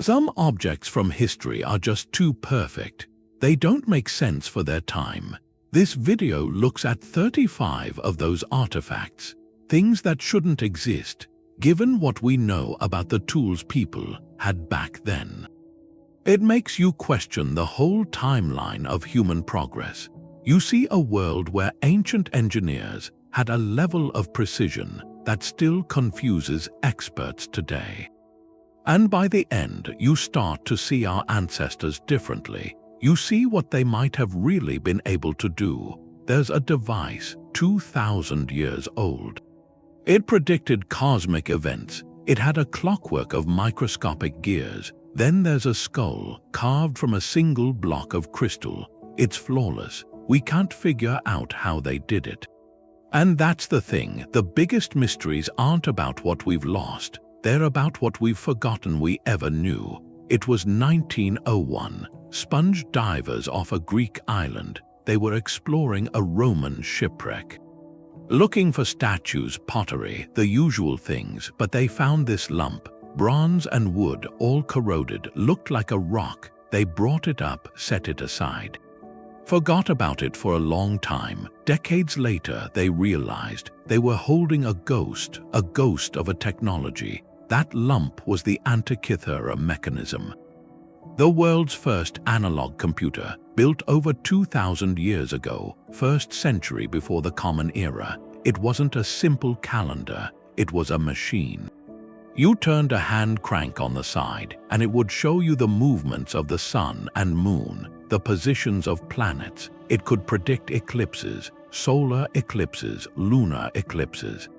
Some objects from history are just too perfect. They don't make sense for their time. This video looks at 35 of those artifacts, things that shouldn't exist, given what we know about the tools people had back then. It makes you question the whole timeline of human progress. You see a world where ancient engineers had a level of precision that still confuses experts today. And by the end, you start to see our ancestors differently. You see what they might have really been able to do. There's a device 2,000 years old. It predicted cosmic events. It had a clockwork of microscopic gears. Then there's a skull carved from a single block of crystal. It's flawless. We can't figure out how they did it. And that's the thing. The biggest mysteries aren't about what we've lost. They're about what we've forgotten we ever knew. It was 1901. Sponge divers off a Greek island. They were exploring a Roman shipwreck, looking for statues, pottery, the usual things, but they found this lump. Bronze and wood, all corroded, looked like a rock. They brought it up, set it aside. Forgot about it for a long time. Decades later, they realized they were holding a ghost of a technology. That lump was the Antikythera mechanism, the world's first analog computer, built over 2,000 years ago, 1st century before the Common Era. It wasn't a simple calendar, it was a machine. You turned a hand crank on the side, and it would show you the movements of the sun and moon, the positions of planets. It could predict eclipses, solar eclipses, lunar eclipses.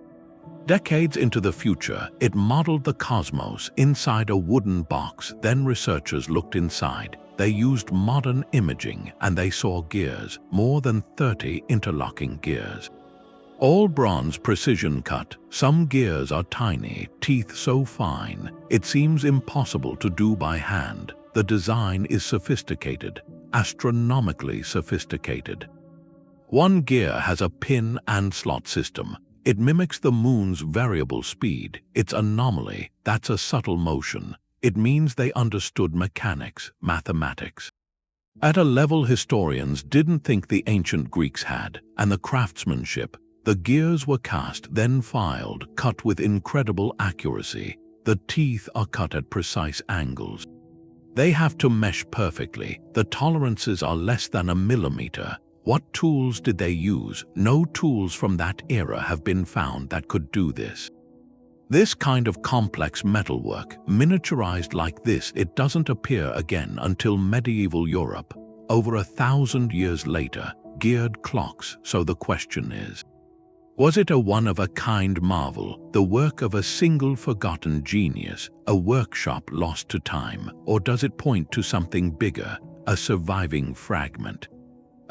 Decades into the future, it modeled the cosmos inside a wooden box. Then researchers looked inside. They used modern imaging, and they saw gears, more than 30 interlocking gears. All bronze precision cut. Some gears are tiny, teeth so fine, it seems impossible to do by hand. The design is sophisticated, astronomically sophisticated. One gear has a pin and slot system. It mimics the moon's variable speed. Its anomaly, that's a subtle motion. It means they understood mechanics, mathematics, at a level historians didn't think the ancient Greeks had, and the craftsmanship. The gears were cast, then filed, cut with incredible accuracy. The teeth are cut at precise angles. They have to mesh perfectly. The tolerances are less than a millimeter. What tools did they use? No tools from that era have been found that could do this. This kind of complex metalwork, miniaturized like this, it doesn't appear again until medieval Europe. Over 1,000 years later, geared clocks. So the question is, was it a one-of-a-kind marvel, the work of a single forgotten genius, a workshop lost to time, or does it point to something bigger, a surviving fragment?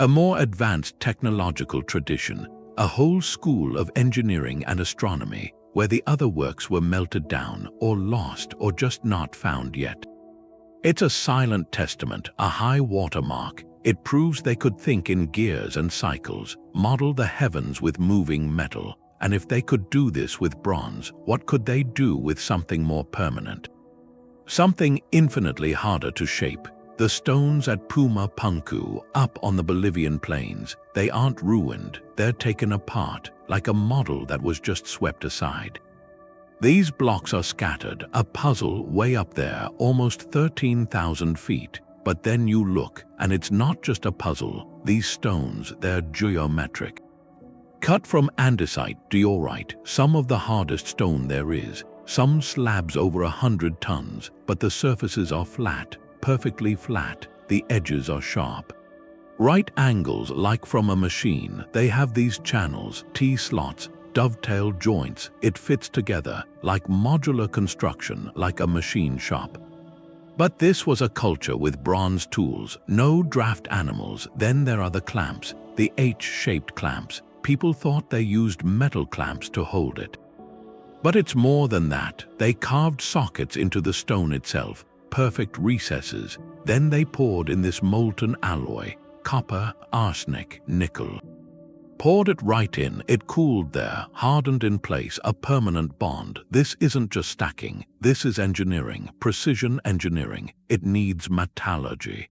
A more advanced technological tradition, a whole school of engineering and astronomy, where the other works were melted down or lost or just not found yet. It's a silent testament, a high watermark. It proves they could think in gears and cycles, model the heavens with moving metal. And if they could do this with bronze, what could they do with something more permanent? Something infinitely harder to shape. The stones at Puma, Punku, up on the Bolivian plains, they aren't ruined, they're taken apart, like a model that was just swept aside. These blocks are scattered, a puzzle way up there, almost 13,000 feet. But then you look, and it's not just a puzzle. These stones, they're geometric. Cut from andesite, diorite, some of the hardest stone there is. Some slabs over 100 tons, but the surfaces are flat, perfectly flat. The edges are sharp. Right angles like from a machine. They have these channels, T-slots, dovetail joints. It fits together, like modular construction, like a machine shop. But this was a culture with bronze tools, no draft animals. Then there are the clamps, the H-shaped clamps. People thought they used metal clamps to hold it. But it's more than that. They carved sockets into the stone itself, perfect recesses. Then they poured in this molten alloy, copper, arsenic, nickel. Poured it right in, it cooled there, hardened in place, a permanent bond. This isn't just stacking, this is engineering, precision engineering. It needs metallurgy,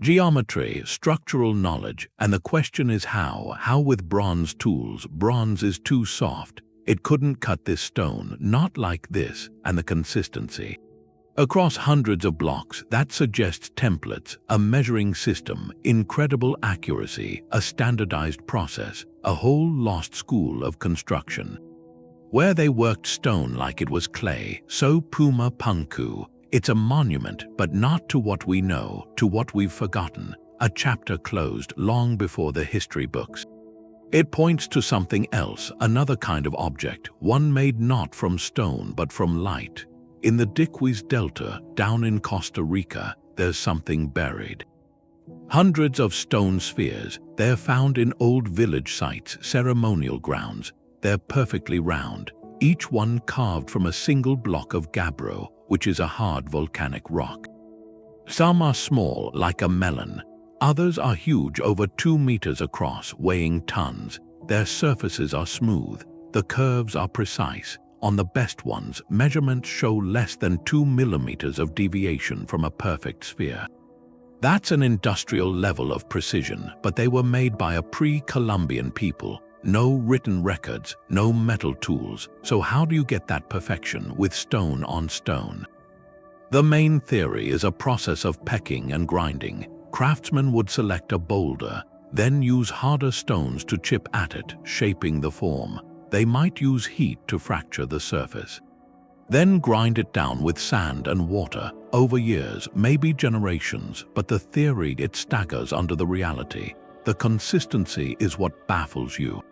geometry, structural knowledge, and the question is how? How with bronze tools? Bronze is too soft. It couldn't cut this stone, not like this, and the consistency. Across hundreds of blocks, that suggests templates, a measuring system, incredible accuracy, a standardized process, a whole lost school of construction. Where they worked stone like it was clay, so Puma Punku. It's a monument, but not to what we know, to what we've forgotten, a chapter closed long before the history books. It points to something else, another kind of object, one made not from stone but from light. In the Diquis Delta, down in Costa Rica, there's something buried. Hundreds of stone spheres, they're found in old village sites, ceremonial grounds. They're perfectly round, each one carved from a single block of gabbro, which is a hard volcanic rock. Some are small, like a melon. Others are huge, over 2 meters across, weighing tons. Their surfaces are smooth. The curves are precise. On the best ones, measurements show less than 2 millimeters of deviation from a perfect sphere. That's an industrial level of precision, but they were made by a pre-Columbian people. No written records, no metal tools. So how do you get that perfection with stone on stone? The main theory is a process of pecking and grinding. Craftsmen would select a boulder, then use harder stones to chip at it, shaping the form. They might use heat to fracture the surface. Then grind it down with sand and water, over years, maybe generations, but the theory, it staggers under the reality. The consistency is what baffles you.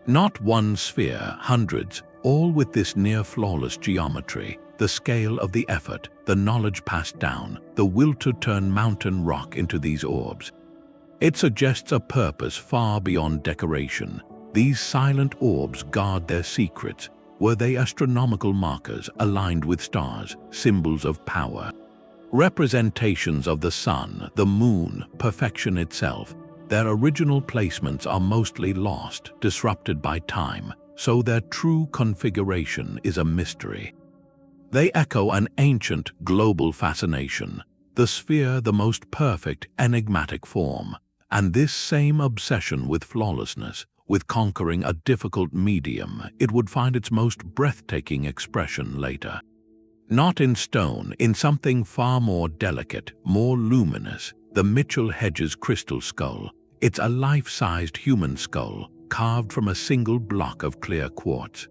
Not one sphere, hundreds, all with this near-flawless geometry, the scale of the effort, the knowledge passed down, the will to turn mountain rock into these orbs. It suggests a purpose far beyond decoration. These silent orbs guard their secrets. Were they astronomical markers aligned with stars, symbols of power? Representations of the sun, the moon, perfection itself. Their original placements are mostly lost, disrupted by time, so their true configuration is a mystery. They echo an ancient, global fascination, the sphere the most perfect, enigmatic form, and this same obsession with flawlessness, with conquering a difficult medium, it would find its most breathtaking expression later. Not in stone, in something far more delicate, more luminous, the Hedges crystal skull. It's a life-sized human skull, carved from a single block of clear quartz.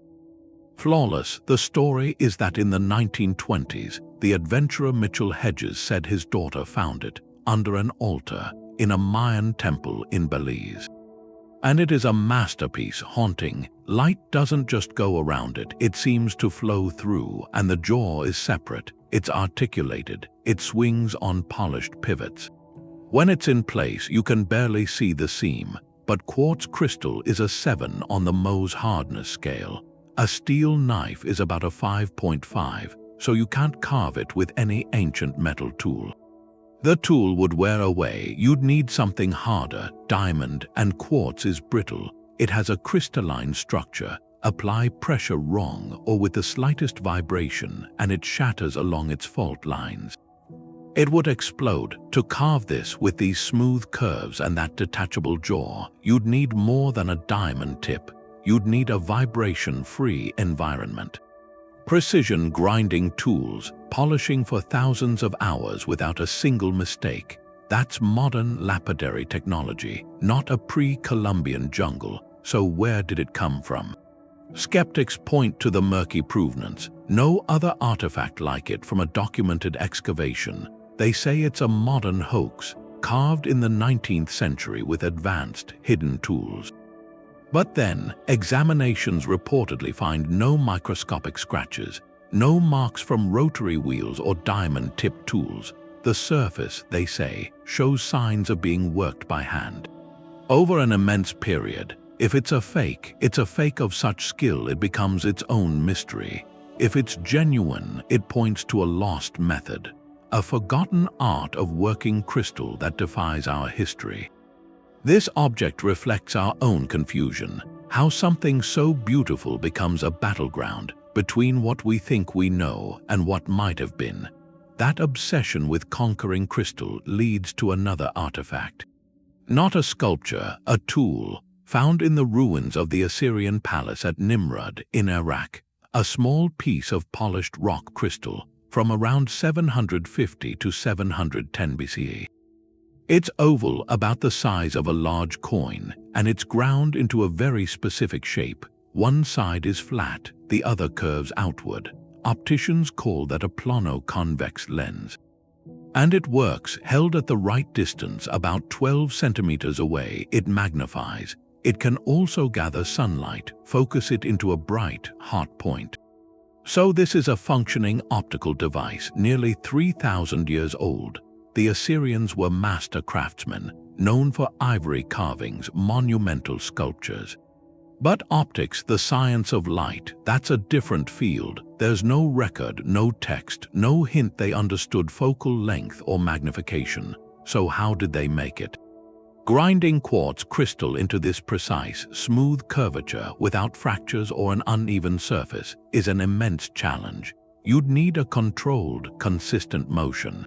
Flawless, the story is that in the 1920s, the adventurer Hedges said his daughter found it under an altar in a Mayan temple in Belize. And it is a masterpiece, haunting. Light doesn't just go around it, it seems to flow through, and the jaw is separate, it's articulated, it swings on polished pivots. When it's in place, you can barely see the seam, but quartz crystal is a 7 on the Mohs hardness scale. A steel knife is about a 5.5, so you can't carve it with any ancient metal tool. The tool would wear away, you'd need something harder, diamond, and quartz is brittle. It has a crystalline structure. Apply pressure wrong or with the slightest vibration and it shatters along its fault lines. It would explode. To carve this with these smooth curves and that detachable jaw, you'd need more than a diamond tip. You'd need a vibration-free environment. Precision grinding tools, polishing for thousands of hours without a single mistake. That's modern lapidary technology, not a pre-Columbian jungle. So where did it come from? Skeptics point to the murky provenance. No other artifact like it from a documented excavation. They say it's a modern hoax, carved in the 19th century with advanced, hidden tools. But then, examinations reportedly find no microscopic scratches, no marks from rotary wheels or diamond-tipped tools. The surface, they say, shows signs of being worked by hand. Over an immense period, if it's a fake of such skill it becomes its own mystery. If it's genuine, it points to a lost method, a forgotten art of working crystal that defies our history. This object reflects our own confusion, how something so beautiful becomes a battleground between what we think we know and what might have been. That obsession with conquering crystal leads to another artifact. Not a sculpture, a tool, found in the ruins of the Assyrian palace at Nimrud in Iraq, a small piece of polished rock crystal from around 750 to 710 BCE. It's oval, about the size of a large coin, and it's ground into a very specific shape. One side is flat, the other curves outward. Opticians call that a plano-convex lens. And it works. Held at the right distance, about 12 centimeters away, it magnifies. It can also gather sunlight, focus it into a bright, hot point. So this is a functioning optical device, nearly 3,000 years old. The Assyrians were master craftsmen, known for ivory carvings, monumental sculptures. But optics, the science of light, that's a different field. There's no record, no text, no hint they understood focal length or magnification. So how did they make it? Grinding quartz crystal into this precise, smooth curvature without fractures or an uneven surface is an immense challenge. You'd need a controlled, consistent motion.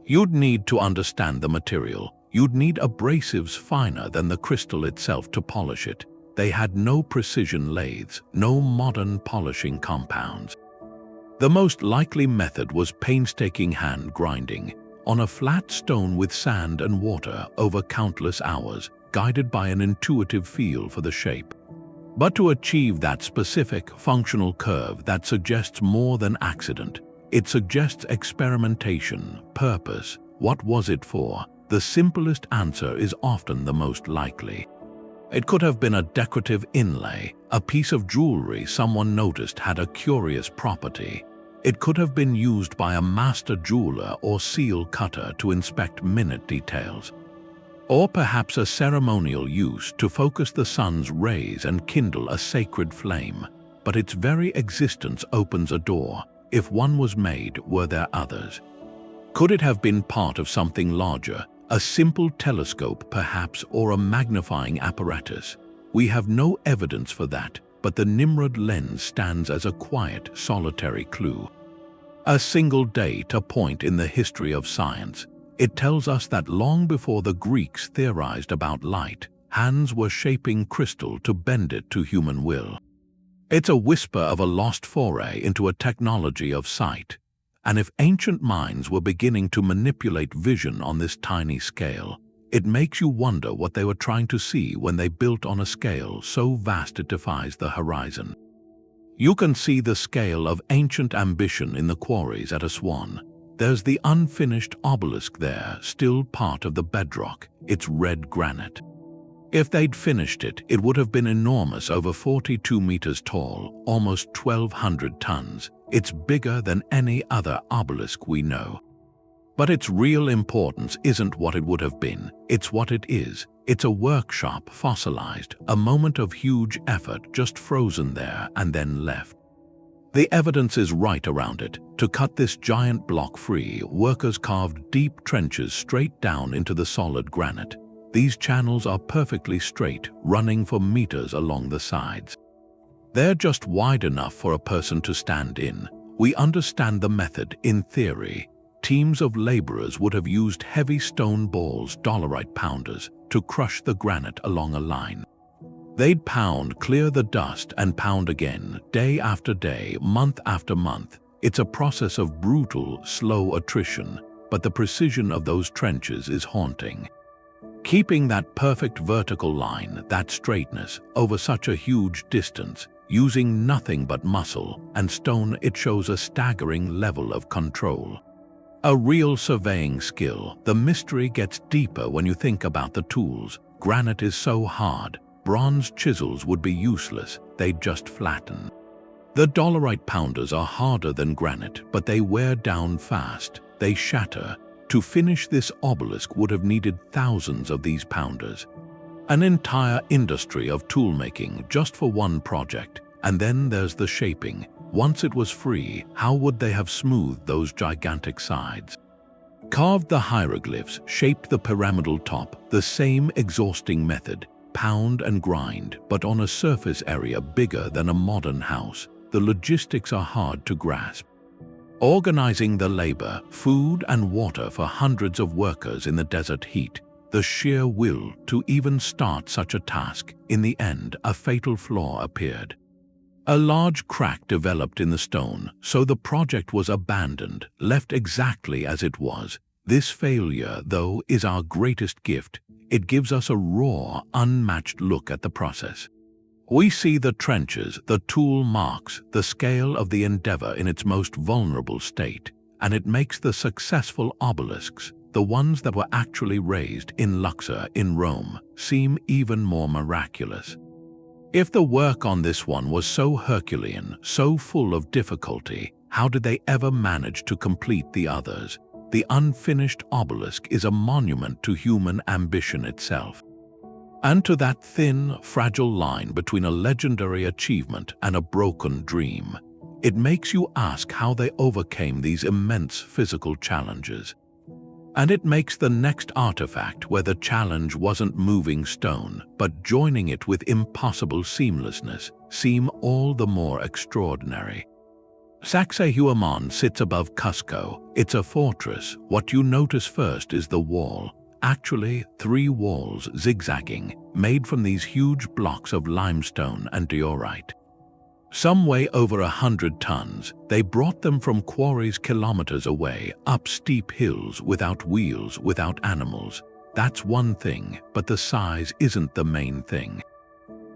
You'd need to understand the material. You'd need abrasives finer than the crystal itself to polish it. They had no precision lathes, no modern polishing compounds. The most likely method was painstaking hand grinding on a flat stone with sand and water over countless hours, guided by an intuitive feel for the shape. But to achieve that specific, functional curve that suggests more than accident, it suggests experimentation, purpose. What was it for? The simplest answer is often the most likely. It could have been a decorative inlay, a piece of jewelry someone noticed had a curious property. It could have been used by a master jeweler or seal cutter to inspect minute details. Or perhaps a ceremonial use to focus the sun's rays and kindle a sacred flame. But its very existence opens a door. If one was made, were there others? Could it have been part of something larger? A simple telescope, perhaps, or a magnifying apparatus? We have no evidence for that, but the Nimrud lens stands as a quiet, solitary clue. A single date, a point in the history of science. It tells us that long before the Greeks theorized about light, hands were shaping crystal to bend it to human will. It's a whisper of a lost foray into a technology of sight. And if ancient minds were beginning to manipulate vision on this tiny scale, it makes you wonder what they were trying to see when they built on a scale so vast it defies the horizon. You can see the scale of ancient ambition in the quarries at Aswan. There's the unfinished obelisk there, still part of the bedrock. It's red granite. If they'd finished it, it would have been enormous, over 42 meters tall, almost 1,200 tons. It's bigger than any other obelisk we know. But its real importance isn't what it would have been, it's what it is. It's a workshop fossilized, a moment of huge effort just frozen there and then left. The evidence is right around it. To cut this giant block free, workers carved deep trenches straight down into the solid granite. These channels are perfectly straight, running for meters along the sides. They're just wide enough for a person to stand in. We understand the method in theory. Teams of laborers would have used heavy stone balls, dolerite pounders, to crush the granite along a line. They'd pound, clear the dust, and pound again, day after day, month after month. It's a process of brutal, slow attrition, but the precision of those trenches is haunting. Keeping that perfect vertical line, that straightness, over such a huge distance, using nothing but muscle and stone, it shows a staggering level of control. A real surveying skill. The mystery gets deeper when you think about the tools. Granite is so hard, bronze chisels would be useless, they'd just flatten. The dolerite pounders are harder than granite, but they wear down fast, they shatter. To finish this obelisk would have needed thousands of these pounders. An entire industry of toolmaking just for one project. And then there's the shaping. Once it was free, how would they have smoothed those gigantic sides? Carved the hieroglyphs, shaped the pyramidal top, the same exhausting method, pound and grind, but on a surface area bigger than a modern house. The logistics are hard to grasp. Organizing the labor, food and water for hundreds of workers in the desert heat, the sheer will to even start such a task. In the end, a fatal flaw appeared. A large crack developed in the stone, so the project was abandoned, left exactly as it was. This failure, though, is our greatest gift. It gives us a raw, unmatched look at the process. We see the trenches, the tool marks, the scale of the endeavor in its most vulnerable state, and it makes the successful obelisks, the ones that were actually raised in Luxor in Rome, seem even more miraculous. If the work on this one was so Herculean, so full of difficulty, how did they ever manage to complete the others? The unfinished obelisk is a monument to human ambition itself. And to that thin, fragile line between a legendary achievement and a broken dream, it makes you ask how they overcame these immense physical challenges. And it makes the next artifact where the challenge wasn't moving stone, but joining it with impossible seamlessness, seem all the more extraordinary. Sacsayhuamán sits above Cusco. It's a fortress. What you notice first is the wall. Actually, 3 walls zigzagging, made from these huge blocks of limestone and diorite. Some weigh over 100 tons. They brought them from quarries kilometers away, up steep hills, without wheels, without animals. That's one thing, but the size isn't the main thing.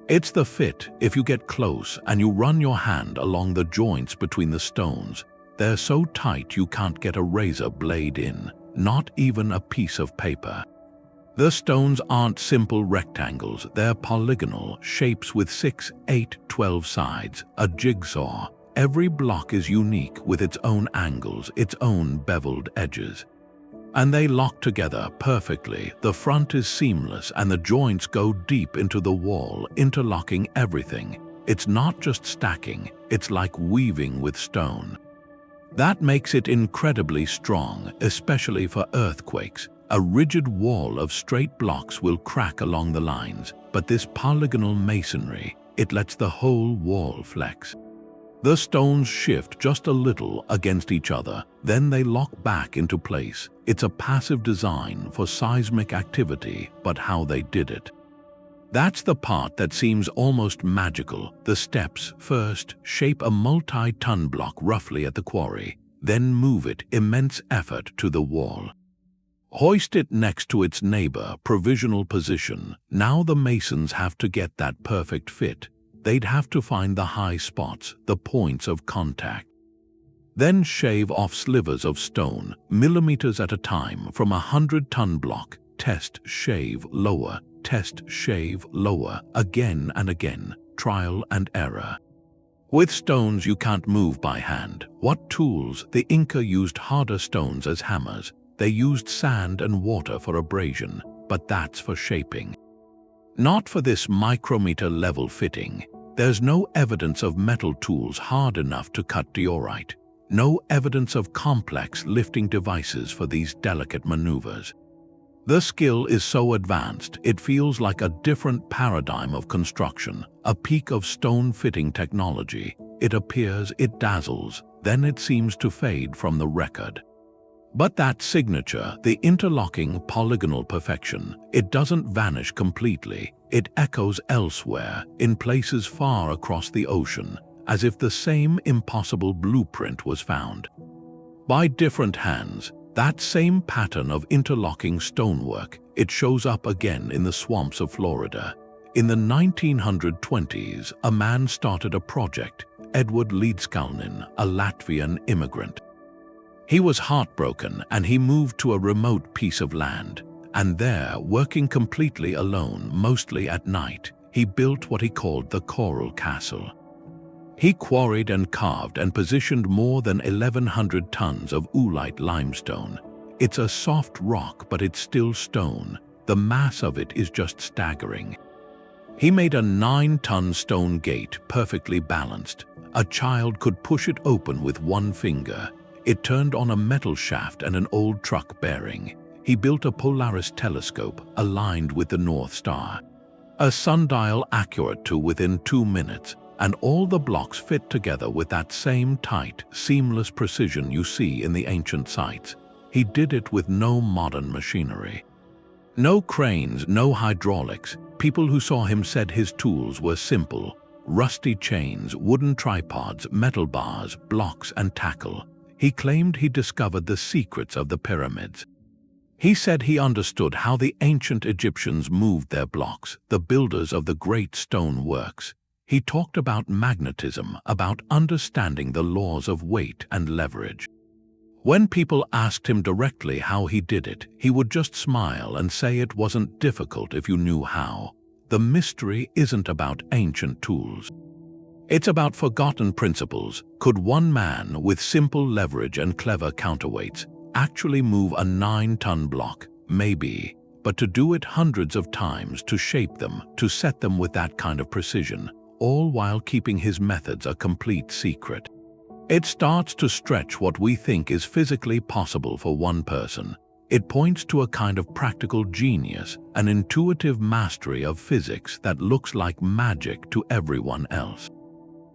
It's the fit. If you get close and you run your hand along the joints between the stones, they're so tight you can't get a razor blade in. Not even a piece of paper. The stones aren't simple rectangles, they're polygonal shapes with 6, 8, 12 sides, a jigsaw. Every block is unique with its own angles, its own beveled edges. And they lock together perfectly. The front is seamless and the joints go deep into the wall, interlocking everything. It's not just stacking, it's like weaving with stone. That makes it incredibly strong, especially for earthquakes. A rigid wall of straight blocks will crack along the lines, but this polygonal masonry, it lets the whole wall flex. The stones shift just a little against each other, then they lock back into place. It's a passive design for seismic activity, but how they did it. That's the part that seems almost magical. The steps first shape a multi-ton block roughly at the quarry, then move it immense effort to the wall. Hoist it next to its neighbor, provisional position. Now the masons have to get that perfect fit. They'd have to find the high spots, the points of contact. Then shave off slivers of stone, millimeters at a time, from a 100-ton block. Test, shave, lower. Test, shave, lower, again and again, trial and error. With stones you can't move by hand. What tools? The Inca used harder stones as hammers. They used sand and water for abrasion, but that's for shaping. Not for this micrometer level fitting. There's no evidence of metal tools hard enough to cut diorite. No evidence of complex lifting devices for these delicate maneuvers. The skill is so advanced, it feels like a different paradigm of construction, a peak of stone-fitting technology. It appears, it dazzles, then it seems to fade from the record. But that signature, the interlocking polygonal perfection, it doesn't vanish completely. It echoes elsewhere, in places far across the ocean, as if the same impossible blueprint was found. By different hands, that same pattern of interlocking stonework, it shows up again in the swamps of Florida. In the 1920s, a man started a project, Edward Leedskalnin, a Latvian immigrant. He was heartbroken and he moved to a remote piece of land. And there, working completely alone, mostly at night, he built what he called the Coral Castle. He quarried and carved and positioned more than 1,100 tons of oolite limestone. It's a soft rock, but it's still stone. The mass of it is just staggering. He made a 9-ton stone gate, perfectly balanced. A child could push it open with one finger. It turned on a metal shaft and an old truck bearing. He built a Polaris telescope aligned with the North Star. A sundial accurate to within 2 minutes, and all the blocks fit together with that same tight, seamless precision you see in the ancient sites. He did it with no modern machinery. No cranes, no hydraulics. People who saw him said his tools were simple: rusty chains, wooden tripods, metal bars, blocks, and tackle. He claimed he discovered the secrets of the pyramids. He said he understood how the ancient Egyptians moved their blocks, the builders of the great stone works. He talked about magnetism, about understanding the laws of weight and leverage. When people asked him directly how he did it, he would just smile and say it wasn't difficult if you knew how. The mystery isn't about ancient tools. It's about forgotten principles. Could one man with simple leverage and clever counterweights actually move a 9-ton block? Maybe. But to do it hundreds of times, to shape them, to set them with that kind of precision, all while keeping his methods a complete secret. It starts to stretch what we think is physically possible for one person. It points to a kind of practical genius, an intuitive mastery of physics that looks like magic to everyone else.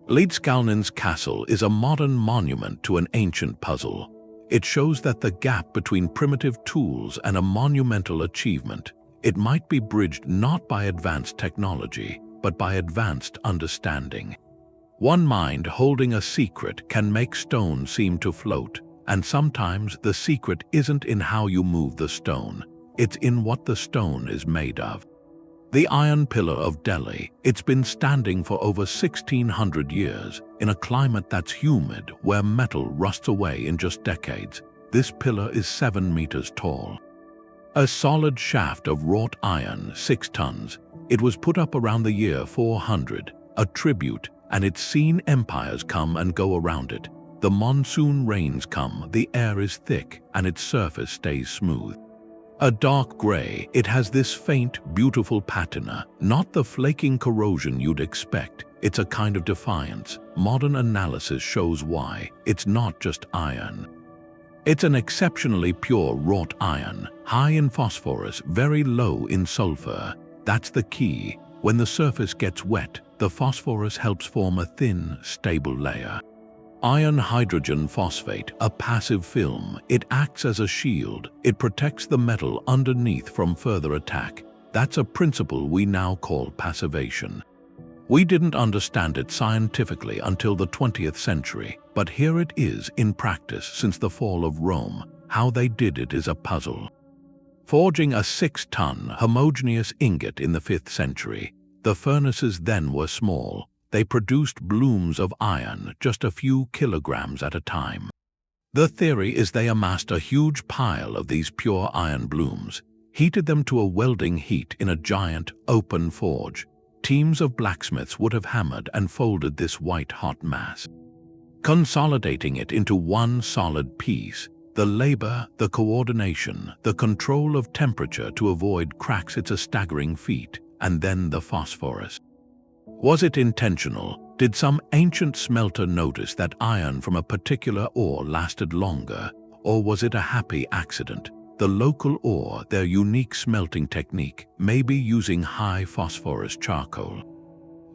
Lycurgus's castle is a modern monument to an ancient puzzle. It shows that the gap between primitive tools and a monumental achievement, it might be bridged not by advanced technology, but by advanced understanding. One mind holding a secret can make stone seem to float, and sometimes the secret isn't in how you move the stone, it's in what the stone is made of. The Iron Pillar of Delhi, it's been standing for over 1,600 years, in a climate that's humid, where metal rusts away in just decades. This pillar is 7 meters tall. A solid shaft of wrought iron, 6 tons. It was put up around the year 400, a tribute, and it's seen empires come and go around it. The monsoon rains come, the air is thick, and its surface stays smooth. A dark gray, it has this faint, beautiful patina, not the flaking corrosion you'd expect. It's a kind of defiance. Modern analysis shows why. It's not just iron. It's an exceptionally pure wrought iron, high in phosphorus, very low in sulfur. That's the key. When the surface gets wet, the phosphorus helps form a thin, stable layer. Iron hydrogen phosphate, a passive film, it acts as a shield. It protects the metal underneath from further attack. That's a principle we now call passivation. We didn't understand it scientifically until the 20th century, but here it is in practice since the fall of Rome. How they did it is a puzzle. Forging a 6-ton homogeneous ingot in the 5th century, the furnaces then were small. They produced blooms of iron, just a few kilograms at a time. The theory is they amassed a huge pile of these pure iron blooms, heated them to a welding heat in a giant, open forge. Teams of blacksmiths would have hammered and folded this white-hot mass, consolidating it into one solid piece. The labor, the coordination, the control of temperature to avoid cracks, it's a staggering feat. And then the phosphorus. Was it intentional? Did some ancient smelter notice that iron from a particular ore lasted longer? Or was it a happy accident? The local ore, their unique smelting technique, maybe using high phosphorus charcoal.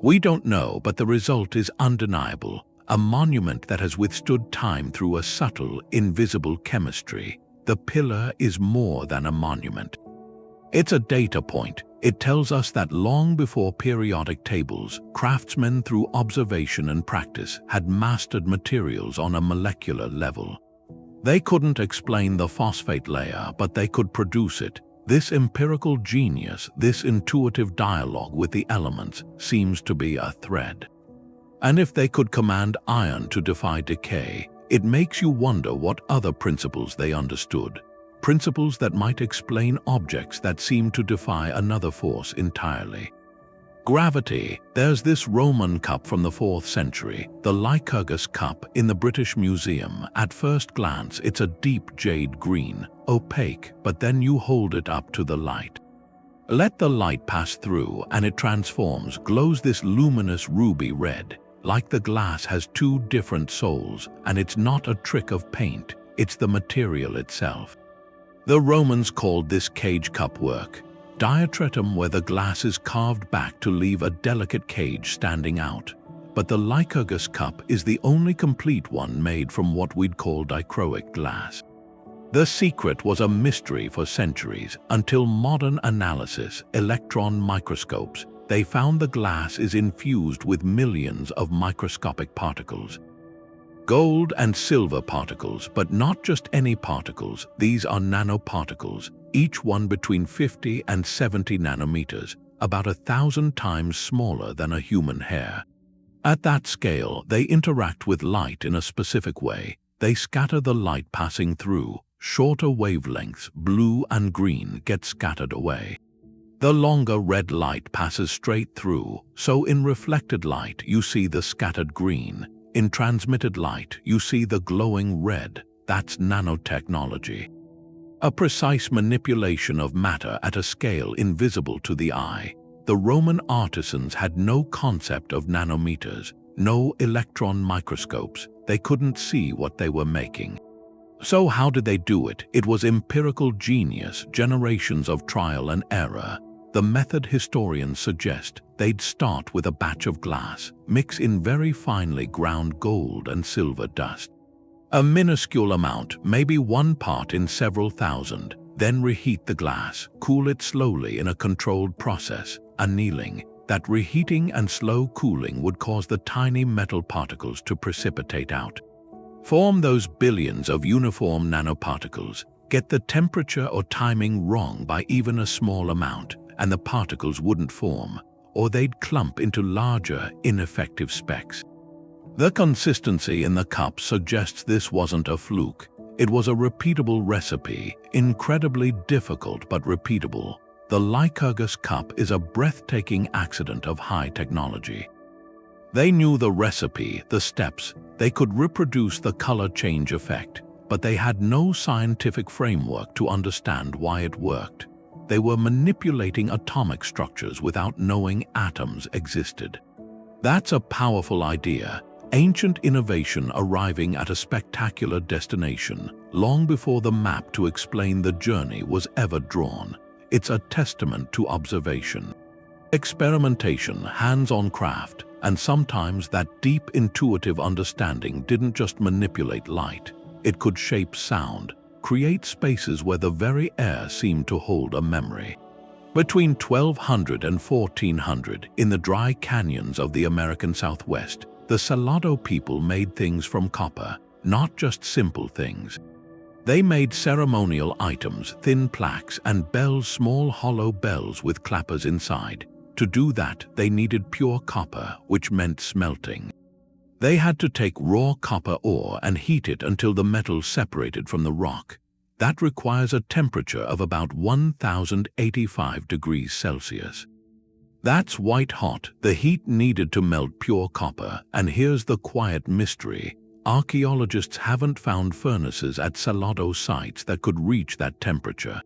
We don't know, but the result is undeniable. A monument that has withstood time through a subtle, invisible chemistry. The pillar is more than a monument. It's a data point. It tells us that long before periodic tables, craftsmen through observation and practice had mastered materials on a molecular level. They couldn't explain the phosphate layer, but they could produce it. This empirical genius, this intuitive dialogue with the elements, seems to be a thread. And if they could command iron to defy decay, it makes you wonder what other principles they understood. Principles that might explain objects that seem to defy another force entirely. Gravity. There's this Roman cup from the 4th century, the Lycurgus cup in the British Museum. At first glance, it's a deep jade green, opaque, but then you hold it up to the light. Let the light pass through and it transforms, glows this luminous ruby red, like the glass has two different souls, and it's not a trick of paint, it's the material itself. The Romans called this cage cup work diatretum, where the glass is carved back to leave a delicate cage standing out. But the Lycurgus cup is the only complete one made from what we'd call dichroic glass. The secret was a mystery for centuries, until modern analysis, electron microscopes, they found the glass is infused with millions of microscopic particles. Gold and silver particles, but not just any particles, these are nanoparticles, each one between 50 and 70 nanometers, about 1,000 times smaller than a human hair. At that scale, they interact with light in a specific way. They scatter the light passing through. Shorter wavelengths, blue and green, get scattered away. The longer red light passes straight through, so in reflected light you see the scattered green. In transmitted light you see the glowing red. That's nanotechnology. A precise manipulation of matter at a scale invisible to the eye. The Roman artisans had no concept of nanometers, no electron microscopes. They couldn't see what they were making. So how did they do it? It was empirical genius, generations of trial and error. The method historians suggest they'd start with a batch of glass, mix in very finely ground gold and silver dust. A minuscule amount, maybe 1 part in several thousand, then reheat the glass, cool it slowly in a controlled process, annealing. That reheating and slow cooling would cause the tiny metal particles to precipitate out. Form those billions of uniform nanoparticles, get the temperature or timing wrong by even a small amount, and the particles wouldn't form, or they'd clump into larger, ineffective specks. The consistency in the cup suggests this wasn't a fluke. It was a repeatable recipe, incredibly difficult but repeatable. The Lycurgus cup is a breathtaking accident of high technology. They knew the recipe, the steps. They could reproduce the color change effect, but they had no scientific framework to understand why it worked. They were manipulating atomic structures without knowing atoms existed. That's a powerful idea. Ancient innovation arriving at a spectacular destination, long before the map to explain the journey was ever drawn. It's a testament to observation, experimentation, hands-on craft, and sometimes that deep intuitive understanding didn't just manipulate light. It could shape sound, create spaces where the very air seemed to hold a memory. Between 1200 and 1400, in the dry canyons of the American Southwest, the Salado people made things from copper, not just simple things. They made ceremonial items, thin plaques and bells, small hollow bells with clappers inside. To do that, they needed pure copper, which meant smelting. They had to take raw copper ore and heat it until the metal separated from the rock. That requires a temperature of about 1085 degrees Celsius. That's white hot, the heat needed to melt pure copper, and here's the quiet mystery. Archaeologists haven't found furnaces at Salado sites that could reach that temperature.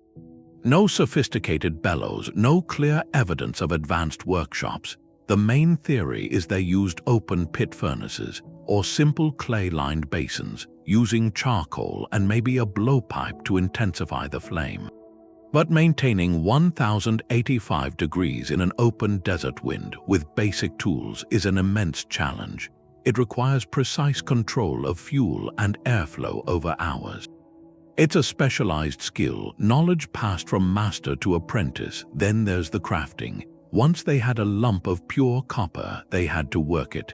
No sophisticated bellows, no clear evidence of advanced workshops. The main theory is they used open pit furnaces or simple clay-lined basins, using charcoal and maybe a blowpipe to intensify the flame. But maintaining 1085 degrees in an open desert wind with basic tools is an immense challenge. It requires precise control of fuel and airflow over hours. It's a specialized skill, knowledge passed from master to apprentice. Then there's the crafting. Once they had a lump of pure copper, they had to work it.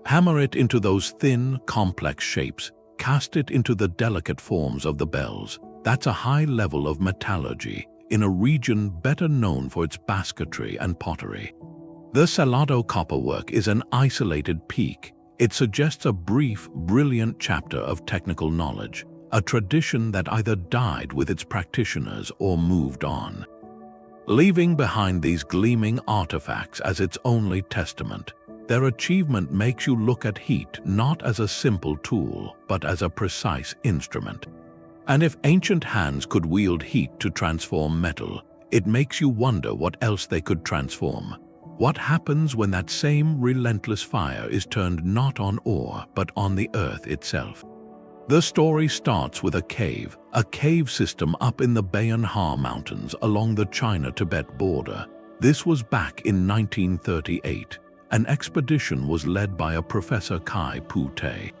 Hammer it into those thin, complex shapes, cast it into the delicate forms of the bells. That's a high level of metallurgy in a region better known for its basketry and pottery. The Salado copperwork is an isolated peak. It suggests a brief, brilliant chapter of technical knowledge, a tradition that either died with its practitioners or moved on, leaving behind these gleaming artifacts as its only testament. Their achievement makes you look at heat not as a simple tool, but as a precise instrument. And if ancient hands could wield heat to transform metal, it makes you wonder what else they could transform. What happens when that same relentless fire is turned not on ore but on the earth itself? The story starts with a cave system up in the Bayan Ha Mountains along the China-Tibet border. This was back in 1938. An expedition was led by a Professor Kai Pu-te.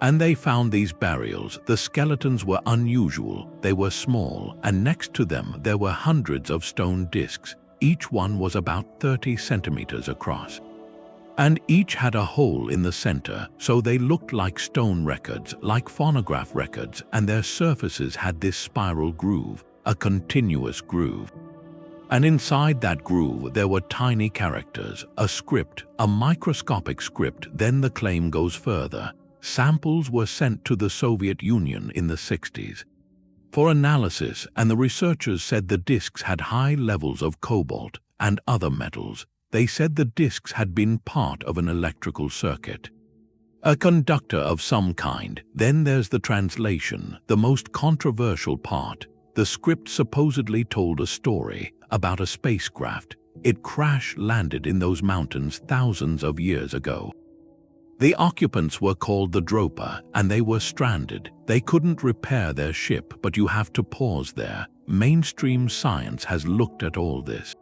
And they found these burials. The skeletons were unusual, they were small, and next to them there were hundreds of stone discs. Each one was about 30 centimeters across. And each had a hole in the center, so they looked like stone records, like phonograph records, and their surfaces had this spiral groove, a continuous groove. And inside that groove there were tiny characters, a script, a microscopic script. Then the claim goes further. Samples were sent to the Soviet Union in the 60s for analysis, and the researchers said the discs had high levels of cobalt and other metals. They said the discs had been part of an electrical circuit, a conductor of some kind. Then there's the translation, the most controversial part. The script supposedly told a story about a spacecraft. It crash-landed in those mountains thousands of years ago. The occupants were called the Dropa, and they were stranded. They couldn't repair their ship, but you have to pause there. Mainstream science has looked at all this.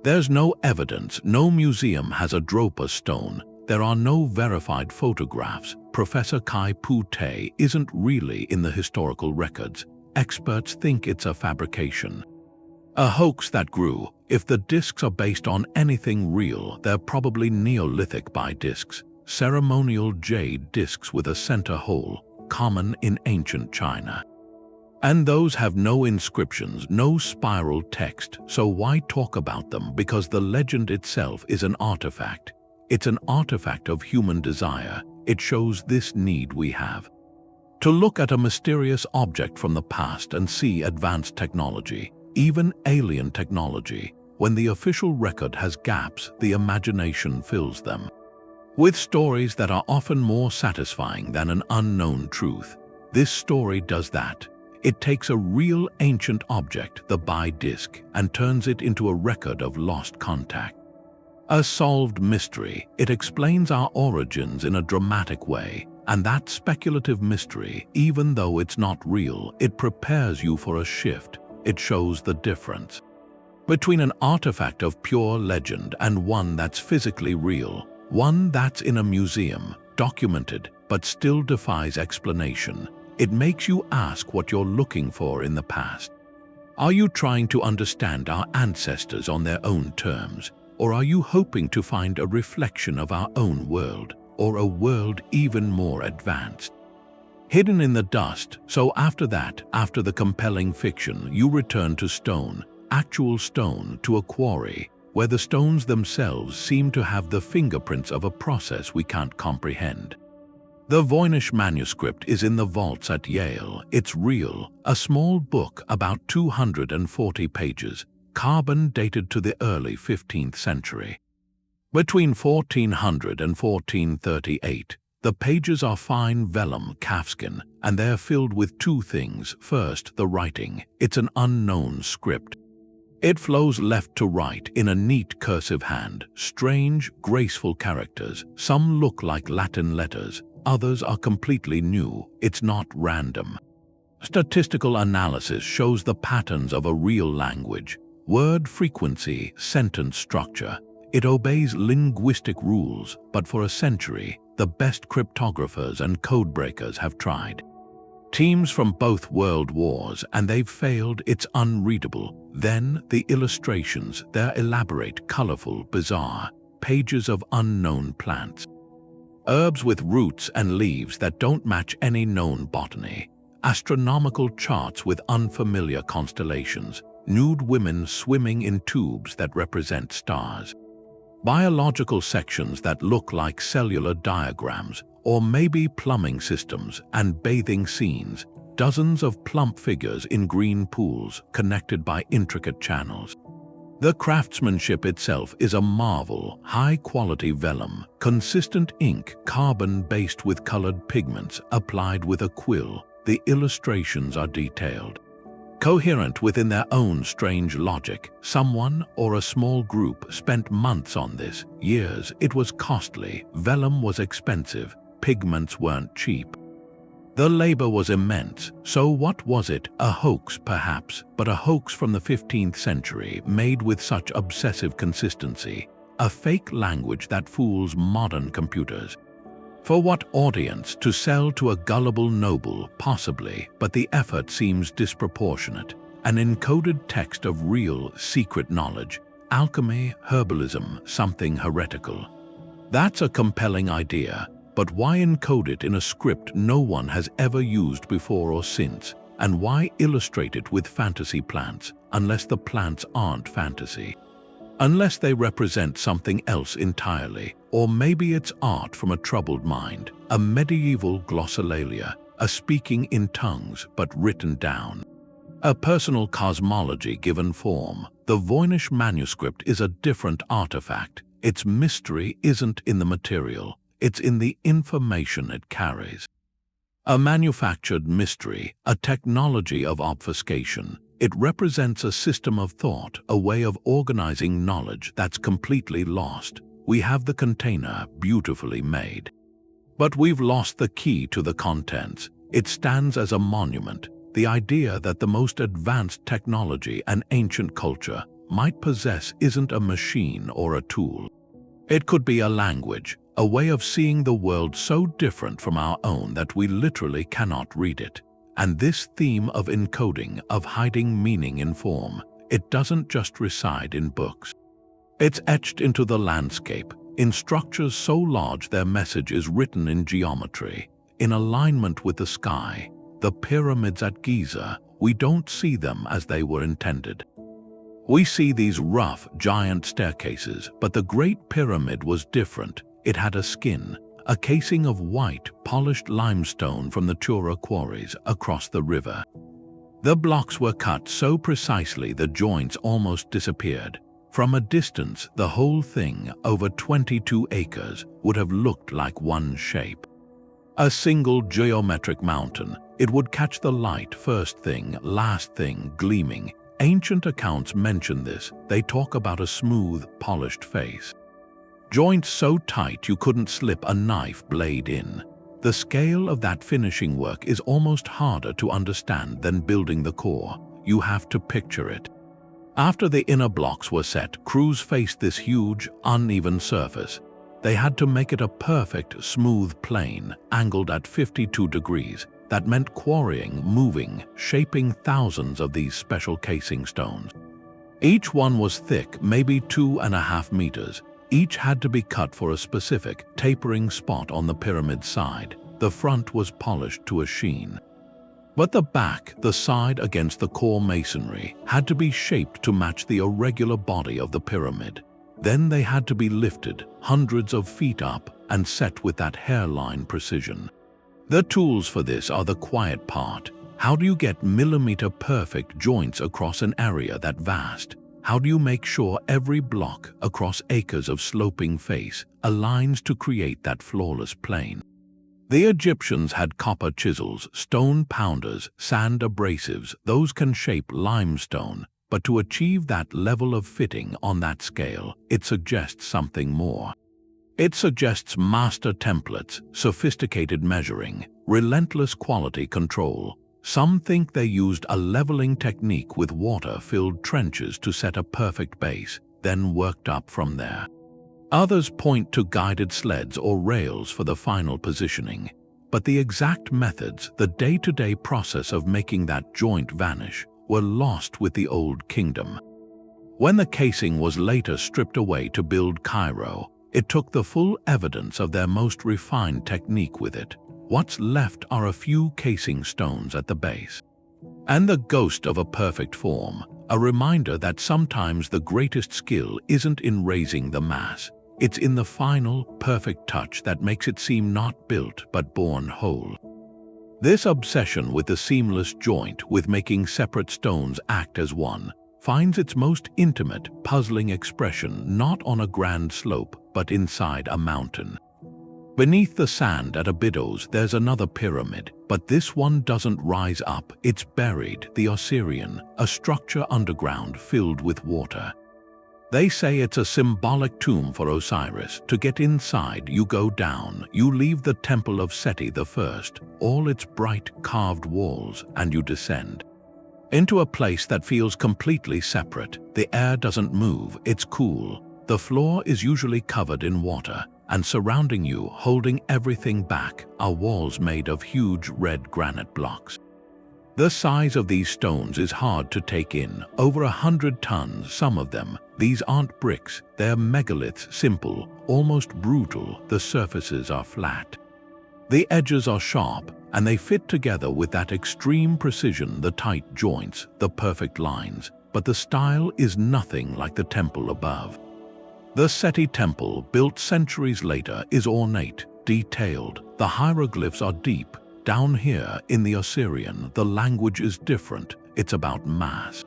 There's no evidence, no museum has a Dropa stone. There are no verified photographs. Professor Kai Pu-te isn't really in the historical records. Experts think it's a fabrication, a hoax that grew. If the discs are based on anything real, they're probably Neolithic by discs, ceremonial jade discs with a center hole, common in ancient China. And those have no inscriptions, no spiral text, so why talk about them? Because the legend itself is an artifact. It's an artifact of human desire. It shows this need we have to look at a mysterious object from the past and see advanced technology, even alien technology. When the official record has gaps, the imagination fills them with stories that are often more satisfying than an unknown truth. This story does that. It takes a real ancient object, the Bai disk, and turns it into a record of lost contact. A solved mystery. It explains our origins in a dramatic way, and that speculative mystery, even though it's not real, it prepares you for a shift. It shows the difference between an artifact of pure legend and one that's physically real, one that's in a museum, documented, but still defies explanation. It makes you ask what you're looking for in the past. Are you trying to understand our ancestors on their own terms, or are you hoping to find a reflection of our own world, or a world even more advanced, hidden in the dust? So after that, after the compelling fiction, you return to stone, actual stone, to a quarry, where the stones themselves seem to have the fingerprints of a process we can't comprehend. The Voynich manuscript is in the vaults at Yale. It's real, a small book about 240 pages, carbon dated to the early 15th century. Between 1400 and 1438, the pages are fine vellum calfskin, and they're filled with two things. First, the writing. It's an unknown script. It flows left to right in a neat cursive hand, strange, graceful characters. Some look like Latin letters, others are completely new. It's not random. Statistical analysis shows the patterns of a real language. Word frequency, sentence structure. It obeys linguistic rules, but for a century, the best cryptographers and codebreakers have tried. Teams from both world wars, and they've failed. It's unreadable. Then the illustrations, they're elaborate, colorful, bizarre. Pages of unknown plants. Herbs with roots and leaves that don't match any known botany. Astronomical charts with unfamiliar constellations. Nude women swimming in tubes that represent stars. Biological sections that look like cellular diagrams, or maybe plumbing systems, and bathing scenes. Dozens of plump figures in green pools connected by intricate channels. The craftsmanship itself is a marvel. High-quality vellum, consistent ink, carbon-based with colored pigments applied with a quill. The illustrations are detailed. Coherent within their own strange logic, someone or a small group spent months on this, years. It was costly, vellum was expensive, pigments weren't cheap. The labor was immense, so what was it? A hoax perhaps, but a hoax from the 15th century made with such obsessive consistency, a fake language that fools modern computers. For what audience? To sell to a gullible noble, possibly, but the effort seems disproportionate. An encoded text of real, secret knowledge, alchemy, herbalism, something heretical. That's a compelling idea, but why encode it in a script no one has ever used before or since? And why illustrate it with fantasy plants, unless the plants aren't fantasy? Unless they represent something else entirely, or maybe it's art from a troubled mind, a medieval glossolalia, a speaking in tongues but written down. A personal cosmology given form. The Voynich manuscript is a different artifact. Its mystery isn't in the material, it's in the information it carries. A manufactured mystery, a technology of obfuscation. It represents a system of thought, a way of organizing knowledge that's completely lost. We have the container beautifully made, but we've lost the key to the contents. It stands as a monument, the idea that the most advanced technology an ancient culture might possess isn't a machine or a tool. It could be a language, a way of seeing the world so different from our own that we literally cannot read it. And this theme of encoding, of hiding meaning in form, it doesn't just reside in books. It's etched into the landscape, in structures so large their message is written in geometry, in alignment with the sky. The pyramids at Giza, we don't see them as they were intended. We see these rough, giant staircases, but the Great Pyramid was different. It had a skin, a casing of white, polished limestone from the Tura quarries across the river. The blocks were cut so precisely the joints almost disappeared. From a distance, the whole thing, over 22 acres, would have looked like one shape. A single geometric mountain. It would catch the light, first thing, last thing, gleaming. Ancient accounts mention this. They talk about a smooth, polished face. Joints so tight you couldn't slip a knife blade in. The scale of that finishing work is almost harder to understand than building the core. You have to picture it. After the inner blocks were set, crews faced this huge, uneven surface. They had to make it a perfect, smooth plane, angled at 52 degrees. That meant quarrying, moving, shaping thousands of these special casing stones. Each one was thick, maybe 2.5 meters. Each had to be cut for a specific, tapering spot on the pyramid side. The front was polished to a sheen. But the back, the side against the core masonry, had to be shaped to match the irregular body of the pyramid. Then they had to be lifted, hundreds of feet up, and set with that hairline precision. The tools for this are the quiet part. How do you get millimeter-perfect joints across an area that vast? How do you make sure every block across acres of sloping face aligns to create that flawless plane? The Egyptians had copper chisels, stone pounders, sand abrasives. Those can shape limestone, but to achieve that level of fitting on that scale, it suggests something more. It suggests master templates, sophisticated measuring, relentless quality control. Some think they used a leveling technique with water-filled trenches to set a perfect base, then worked up from there. Others point to guided sleds or rails for the final positioning. But the exact methods, the day-to-day process of making that joint vanish, were lost with the Old Kingdom. When the casing was later stripped away to build Cairo, it took the full evidence of their most refined technique with it. What's left are a few casing stones at the base. And the ghost of a perfect form, a reminder that sometimes the greatest skill isn't in raising the mass. It's in the final, perfect touch that makes it seem not built but born whole. This obsession with the seamless joint, with making separate stones act as one, finds its most intimate, puzzling expression not on a grand slope but inside a mountain. Beneath the sand at Abydos, there's another pyramid, but this one doesn't rise up, it's buried, the Osirian, a structure underground filled with water. They say it's a symbolic tomb for Osiris. To get inside, you go down, you leave the temple of Seti I, all its bright carved walls, and you descend into a place that feels completely separate. The air doesn't move, it's cool. The floor is usually covered in water, and surrounding you, holding everything back, are walls made of huge red granite blocks. The size of these stones is hard to take in, over 100 tons, some of them. These aren't bricks, they're megaliths, simple, almost brutal. The surfaces are flat. The edges are sharp, and they fit together with that extreme precision, the tight joints, the perfect lines. But the style is nothing like the temple above. The Seti temple, built centuries later, is ornate, detailed. The hieroglyphs are deep. Down here in the Osirian, the language is different. It's about mass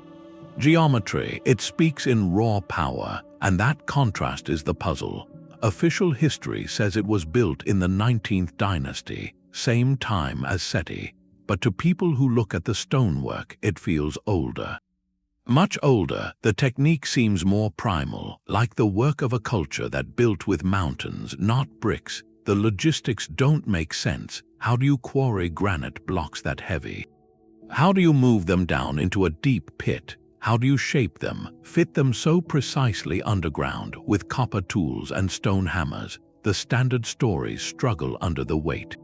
geometry. It speaks in raw power, and that contrast is the puzzle. Official history says it was built in the 19th dynasty, same time as Seti, but to people who look at the stonework, it feels older. Much older. The technique seems more primal, like the work of a culture that built with mountains, not bricks. The logistics don't make sense. How do you quarry granite blocks that heavy? How do you move them down into a deep pit? How do you shape them, fit them so precisely underground with copper tools and stone hammers? The standard stories struggle under the weight.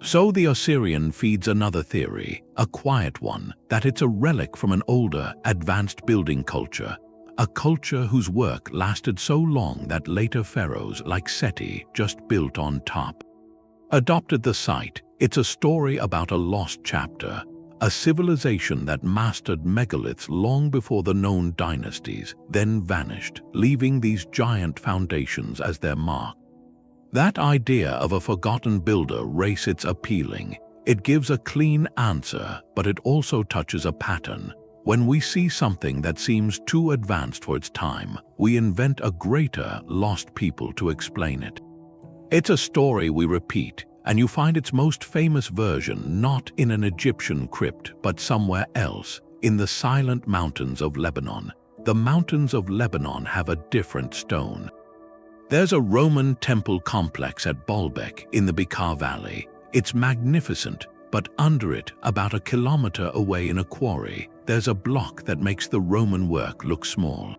So the Osirian feeds another theory, a quiet one, that it's a relic from an older, advanced building culture, a culture whose work lasted so long that later pharaohs like Seti just built on top. Adopted the site. It's a story about a lost chapter, a civilization that mastered megaliths long before the known dynasties, then vanished, leaving these giant foundations as their mark. That idea of a forgotten builder race, it's appealing. It gives a clean answer, but it also touches a pattern. When we see something that seems too advanced for its time, we invent a greater, lost people to explain it. It's a story we repeat, and you find its most famous version not in an Egyptian crypt, but somewhere else, in the silent mountains of Lebanon. The mountains of Lebanon have a different stone. There's a Roman temple complex at Baalbek in the Bekaa Valley. It's magnificent, but under it, about a kilometer away in a quarry, there's a block that makes the Roman work look small.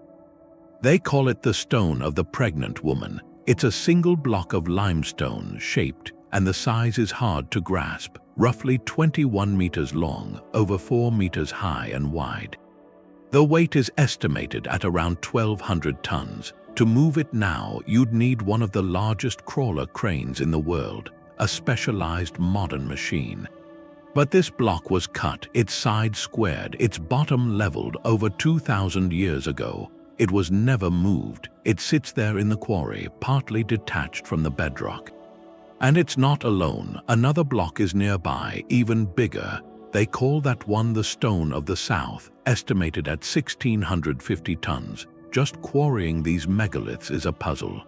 They call it the stone of the pregnant woman. It's a single block of limestone shaped, and the size is hard to grasp, roughly 21 meters long, over 4 meters high and wide. The weight is estimated at around 1,200 tons. To move it now, you'd need one of the largest crawler cranes in the world, a specialized modern machine. But this block was cut, its sides squared, its bottom leveled over 2,000 years ago. It was never moved. It sits there in the quarry, partly detached from the bedrock. And it's not alone. Another block is nearby, even bigger. They call that one the Stone of the South, estimated at 1,650 tons. Just quarrying these megaliths is a puzzle.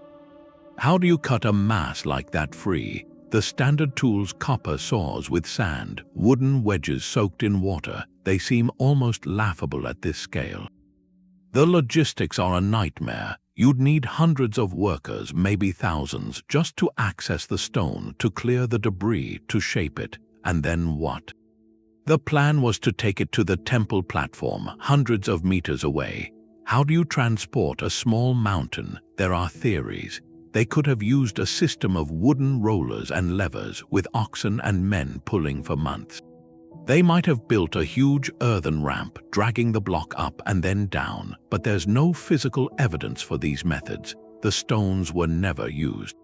How do you cut a mass like that free? The standard tools, copper saws with sand, wooden wedges soaked in water, they seem almost laughable at this scale. The logistics are a nightmare. You'd need hundreds of workers, maybe thousands, just to access the stone, to clear the debris, to shape it. And then what? The plan was to take it to the temple platform, hundreds of meters away. How do you transport a small mountain? There are theories. They could have used a system of wooden rollers and levers, with oxen and men pulling for months. They might have built a huge earthen ramp, dragging the block up and then down, but there's no physical evidence for these methods. The stones were never used.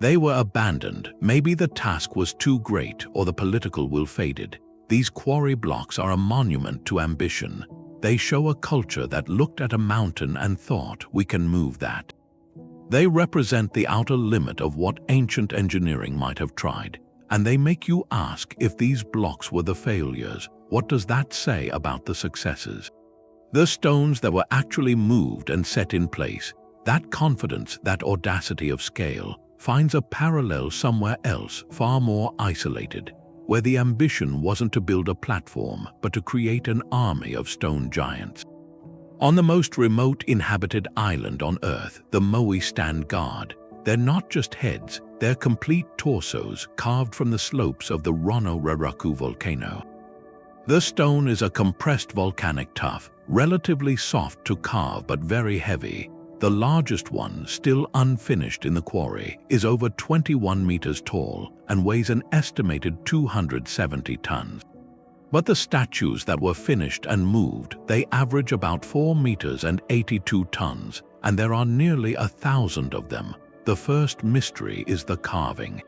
They were abandoned. Maybe the task was too great, or the political will faded. These quarry blocks are a monument to ambition. They show a culture that looked at a mountain and thought, we can move that. They represent the outer limit of what ancient engineering might have tried. And they make you ask, if these blocks were the failures, what does that say about the successes? The stones that were actually moved and set in place, that confidence, that audacity of scale. finds a parallel somewhere else, far more isolated, where the ambition wasn't to build a platform, but to create an army of stone giants. On the most remote inhabited island on Earth, the Moai stand guard. They're not just heads, they're complete torsos carved from the slopes of the Ronno-Raraku volcano. The stone is a compressed volcanic tuff, relatively soft to carve but very heavy. The largest one, still unfinished in the quarry, is over 21 meters tall and weighs an estimated 270 tons. But the statues that were finished and moved, they average about 4 meters and 82 tons, and there are nearly 1,000 of them. The first mystery is the carving.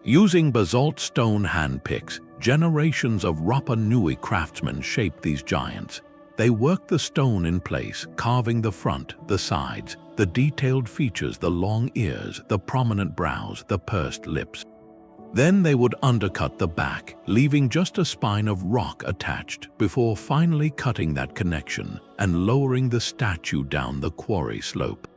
Using basalt stone hand picks, generations of Rapa Nui craftsmen shaped these giants. They worked the stone in place, carving the front, the sides, the detailed features, the long ears, the prominent brows, the pursed lips. Then they would undercut the back, leaving just a spine of rock attached, before finally cutting that connection and lowering the statue down the quarry slope.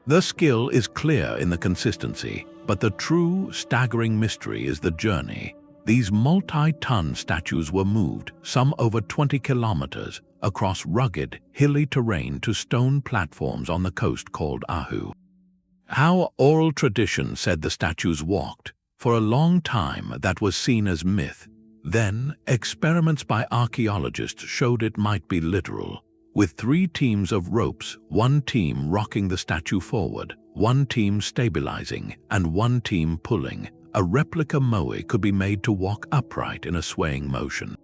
The skill is clear in the consistency, but the true, staggering mystery is the journey. These multi-ton statues were moved, some over 20 kilometers, across rugged, hilly terrain to stone platforms on the coast called Ahu. How oral tradition said the statues walked. For a long time, that was seen as myth. Then, experiments by archaeologists showed it might be literal. With 3 teams of ropes, 1 team rocking the statue forward, 1 team stabilizing, and 1 team pulling, a replica Moai could be made to walk upright in a swaying motion.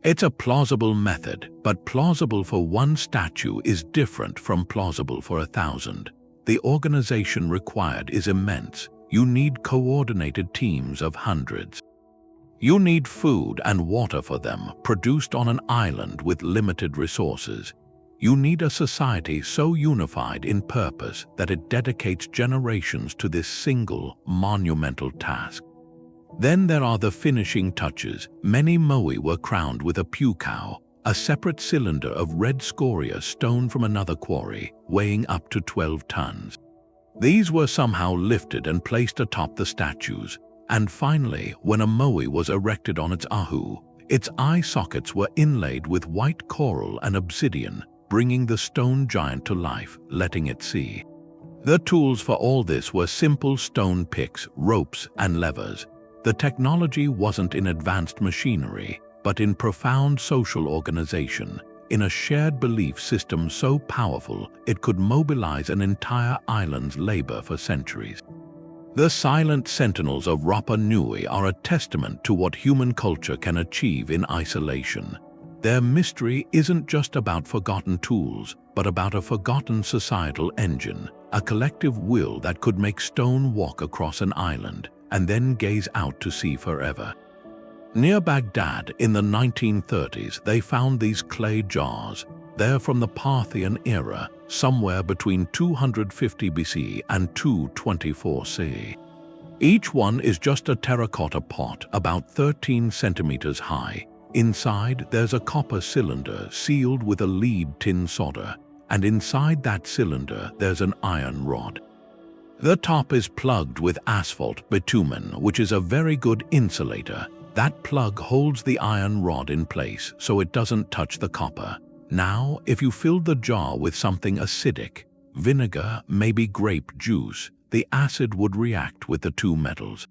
It's a plausible method, but plausible for 1 statue is different from plausible for 1,000. The organization required is immense. You need coordinated teams of hundreds. You need food and water for them, produced on an island with limited resources. You need a society so unified in purpose that it dedicates generations to this single, monumental task. Then there are the finishing touches. Many Moai were crowned with a Punku, a separate cylinder of red scoria stone from another quarry, weighing up to 12 tons. These were somehow lifted and placed atop the statues. And finally, when a Moai was erected on its Ahu, its eye sockets were inlaid with white coral and obsidian, bringing the stone giant to life, letting it see. The tools for all this were simple stone picks, ropes, and levers. The technology wasn't in advanced machinery, but in profound social organization, in a shared belief system so powerful it could mobilize an entire island's labor for centuries. The silent sentinels of Rapa Nui are a testament to what human culture can achieve in isolation. Their mystery isn't just about forgotten tools, but about a forgotten societal engine, a collective will that could make stone walk across an island and then gaze out to sea forever. Near Baghdad in the 1930s, they found these clay jars. They're from the Parthian era, somewhere between 250 BC and 224 CE. Each one is just a terracotta pot about 13 centimeters high. Inside, there's a copper cylinder sealed with a lead tin solder, and inside that cylinder, there's an iron rod. The top is plugged with asphalt bitumen, which is a very good insulator. That plug holds the iron rod in place so it doesn't touch the copper. Now, if you filled the jar with something acidic, vinegar, maybe grape juice, the acid would react with the 2 metals.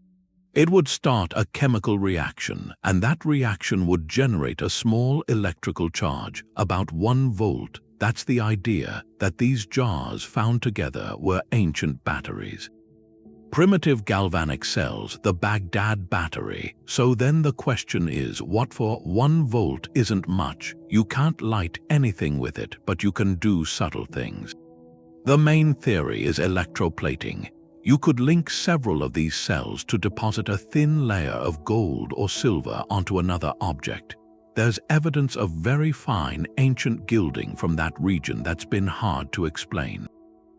It would start a chemical reaction, and that reaction would generate a small electrical charge, about 1 volt. That's the idea, that these jars found together were ancient batteries. Primitive galvanic cells, the Baghdad battery. So then the question is, what for 1 volt isn't much? You can't light anything with it, but you can do subtle things. The main theory is electroplating. You could link several of these cells to deposit a thin layer of gold or silver onto another object. There's evidence of very fine ancient gilding from that region that's been hard to explain.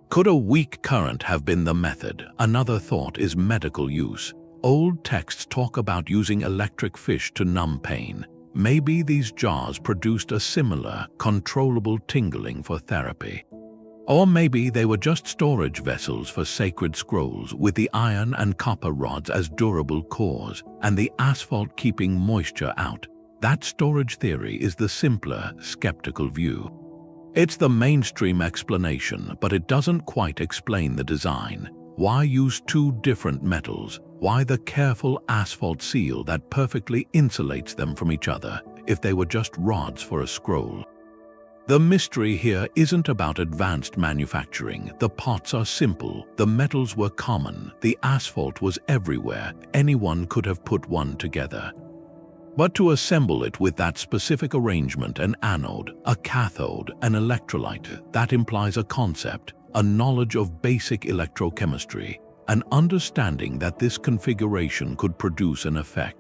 Could a weak current have been the method? Another thought is medical use. Old texts talk about using electric fish to numb pain. Maybe these jars produced a similar, controllable tingling for therapy. Or maybe they were just storage vessels for sacred scrolls with the iron and copper rods as durable cores and the asphalt keeping moisture out. That storage theory is the simpler, skeptical view. It's the mainstream explanation, but it doesn't quite explain the design. Why use two different metals? Why the careful asphalt seal that perfectly insulates them from each other if they were just rods for a scroll? The mystery here isn't about advanced manufacturing. The pots are simple, the metals were common, the asphalt was everywhere, anyone could have put one together. But to assemble it with that specific arrangement, an anode, a cathode, an electrolyte, that implies a concept, a knowledge of basic electrochemistry, an understanding that this configuration could produce an effect.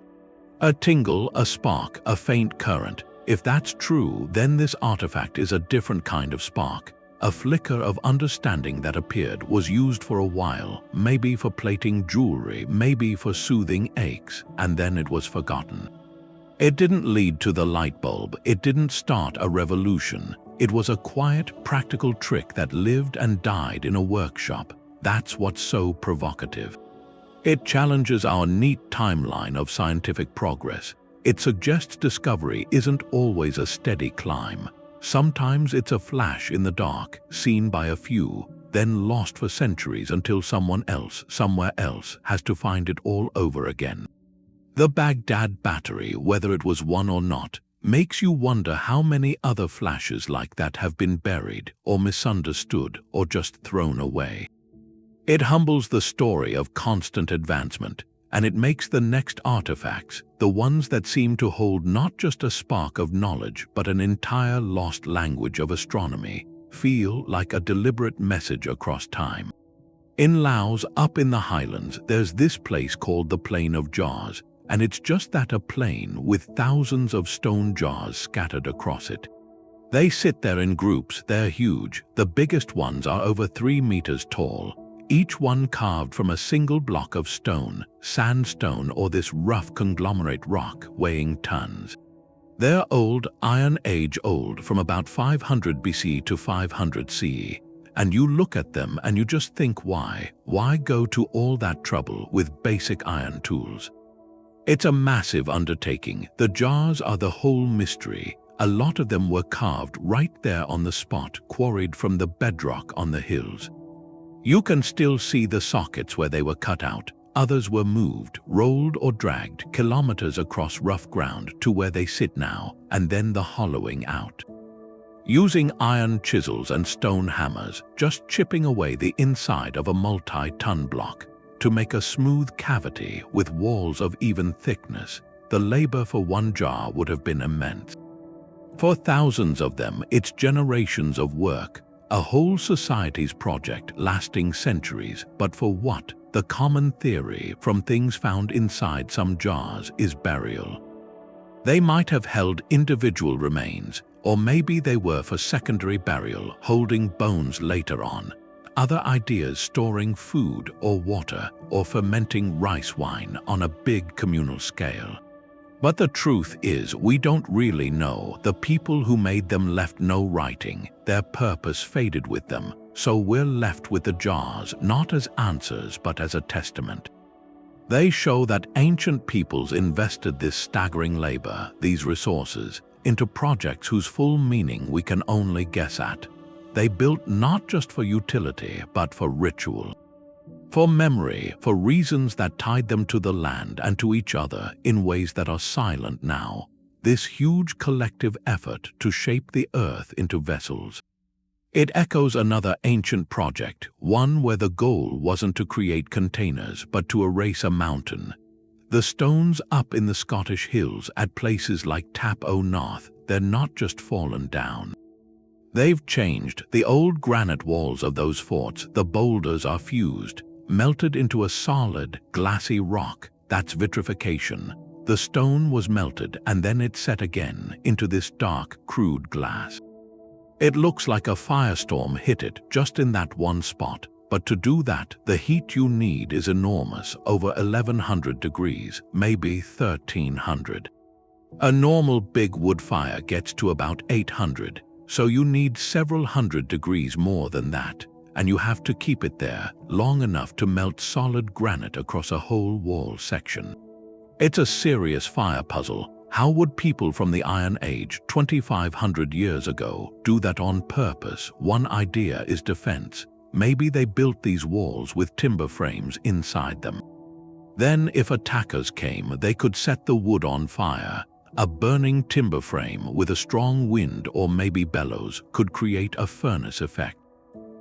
A tingle, a spark, a faint current. If that's true, then this artifact is a different kind of spark. A flicker of understanding that appeared, was used for a while, maybe for plating jewelry, maybe for soothing aches, and then it was forgotten. It didn't lead to the light bulb, it didn't start a revolution. It was a quiet, practical trick that lived and died in a workshop. That's what's so provocative. It challenges our neat timeline of scientific progress. It suggests discovery isn't always a steady climb. Sometimes it's a flash in the dark, seen by a few, then lost for centuries until someone else, somewhere else, has to find it all over again. The Baghdad battery, whether it was one or not, makes you wonder how many other flashes like that have been buried, or misunderstood, or just thrown away. It humbles the story of constant advancement, and it makes the next artifacts, the ones that seem to hold not just a spark of knowledge but an entire lost language of astronomy, feel like a deliberate message across time. In Laos, up in the highlands, there's this place called the Plain of Jars, and it's just that, a plain with thousands of stone jars scattered across it. They sit there in groups, they're huge, the biggest ones are over 3 meters tall, each one carved from a single block of stone, sandstone or this rough conglomerate rock weighing tons. They're old, Iron Age old, from about 500 BC to 500 CE. And you look at them and you just think, why? Why go to all that trouble with basic iron tools? It's a massive undertaking. The jars are the whole mystery. A lot of them were carved right there on the spot, quarried from the bedrock on the hills. You can still see the sockets where they were cut out. Others were moved, rolled or dragged kilometers across rough ground to where they sit now, and then the hollowing out. Using iron chisels and stone hammers, just chipping away the inside of a multi-ton block to make a smooth cavity with walls of even thickness. The labor for one jar would have been immense. For thousands of them, it's generations of work. A whole society's project lasting centuries, but for what? The common theory from things found inside some jars is burial. They might have held individual remains, or maybe they were for secondary burial, holding bones later on. Other ideas storing food or water, or fermenting rice wine on a big communal scale. But the truth is, we don't really know. The people who made them left no writing. Their purpose faded with them, so we're left with the jars not as answers but as a testament. They show that ancient peoples invested this staggering labor, these resources, into projects whose full meaning we can only guess at. They built not just for utility but for ritual. For memory, for reasons that tied them to the land and to each other in ways that are silent now. This huge collective effort to shape the earth into vessels. It echoes another ancient project, one where the goal wasn't to create containers but to erase a mountain. The stones up in the Scottish hills at places like Tap O North, they're not just fallen down. They've changed. The old granite walls of those forts, the boulders are fused, melted into a solid, glassy rock. That's vitrification. The stone was melted and then it's set again into this dark, crude glass. It looks like a firestorm hit it just in that one spot, but to do that, the heat you need is enormous, over 1100 degrees, maybe 1300. A normal big wood fire gets to about 800, so you need several hundred degrees more than that, and you have to keep it there long enough to melt solid granite across a whole wall section. It's a serious fire puzzle. How would people from the Iron Age 2,500 years ago do that on purpose? One idea is defense. Maybe they built these walls with timber frames inside them. Then, if attackers came, they could set the wood on fire. A burning timber frame with a strong wind or maybe bellows could create a furnace effect.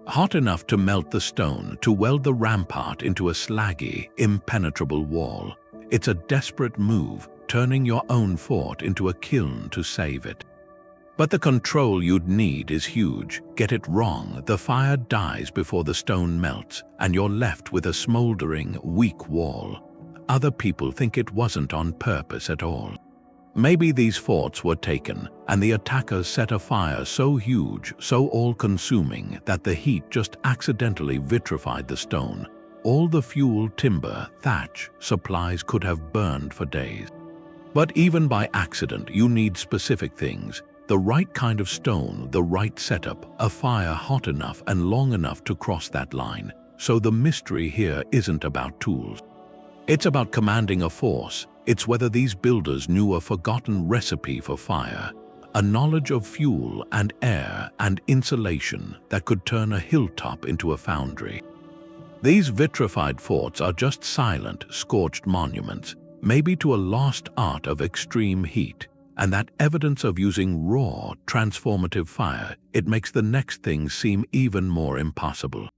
Hot enough to melt the stone to weld the rampart into a slaggy, impenetrable wall. It's a desperate move, turning your own fort into a kiln to save it. But the control you'd need is huge. Get it wrong, the fire dies before the stone melts, and you're left with a smoldering, weak wall. Other people think it wasn't on purpose at all. Maybe these forts were taken, and the attackers set a fire so huge, so all-consuming, that the heat just accidentally vitrified the stone. All the fuel, timber, thatch, supplies could have burned for days. But even by accident, you need specific things. The right kind of stone, the right setup, a fire hot enough and long enough to cross that line. So the mystery here isn't about tools. It's about commanding a force. It's whether these builders knew a forgotten recipe for fire, a knowledge of fuel and air and insulation that could turn a hilltop into a foundry. These vitrified forts are just silent, scorched monuments, maybe to a lost art of extreme heat, and that evidence of using raw, transformative fire, it makes the next thing seem even more impossible.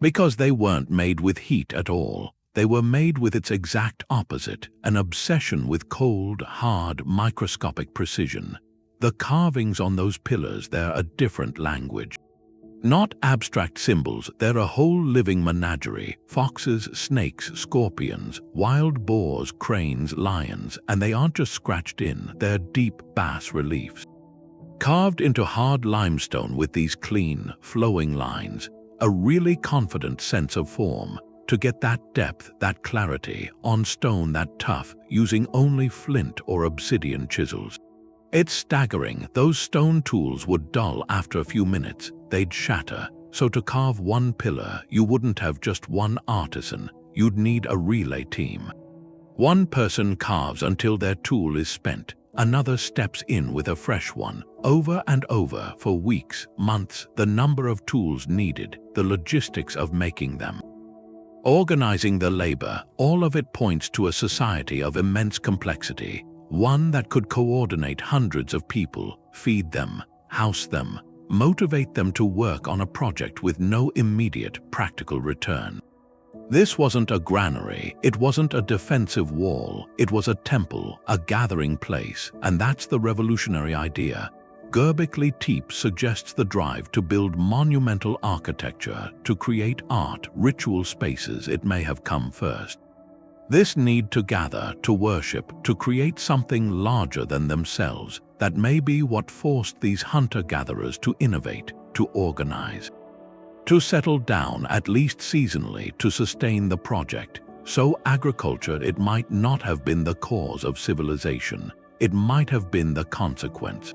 Because they weren't made with heat at all, they were made with its exact opposite, an obsession with cold, hard, microscopic precision. The carvings on those pillars, they're a different language. Not abstract symbols, they're a whole living menagerie. Foxes, snakes, scorpions, wild boars, cranes, lions, and they aren't just scratched in, they're deep bas reliefs. Carved into hard limestone with these clean, flowing lines, a really confident sense of form. To get that depth, that clarity, on stone that tough, using only flint or obsidian chisels. It's staggering. Those stone tools would dull after a few minutes. They'd shatter. So to carve one pillar, you wouldn't have just one artisan. You'd need a relay team. One person carves until their tool is spent. Another steps in with a fresh one. Over and over for weeks, months, the number of tools needed, the logistics of making them. Organizing the labor, all of it points to a society of immense complexity. One that could coordinate hundreds of people, feed them, house them, motivate them to work on a project with no immediate practical return. This wasn't a granary, it wasn't a defensive wall, it was a temple, a gathering place, and that's the revolutionary idea. Göbekli Tepe suggests the drive to build monumental architecture, to create art, ritual spaces. It may have come first. This need to gather, to worship, to create something larger than themselves, that may be what forced these hunter-gatherers to innovate, to organize, to settle down at least seasonally to sustain the project. So agriculture, it might not have been the cause of civilization. It might have been the consequence.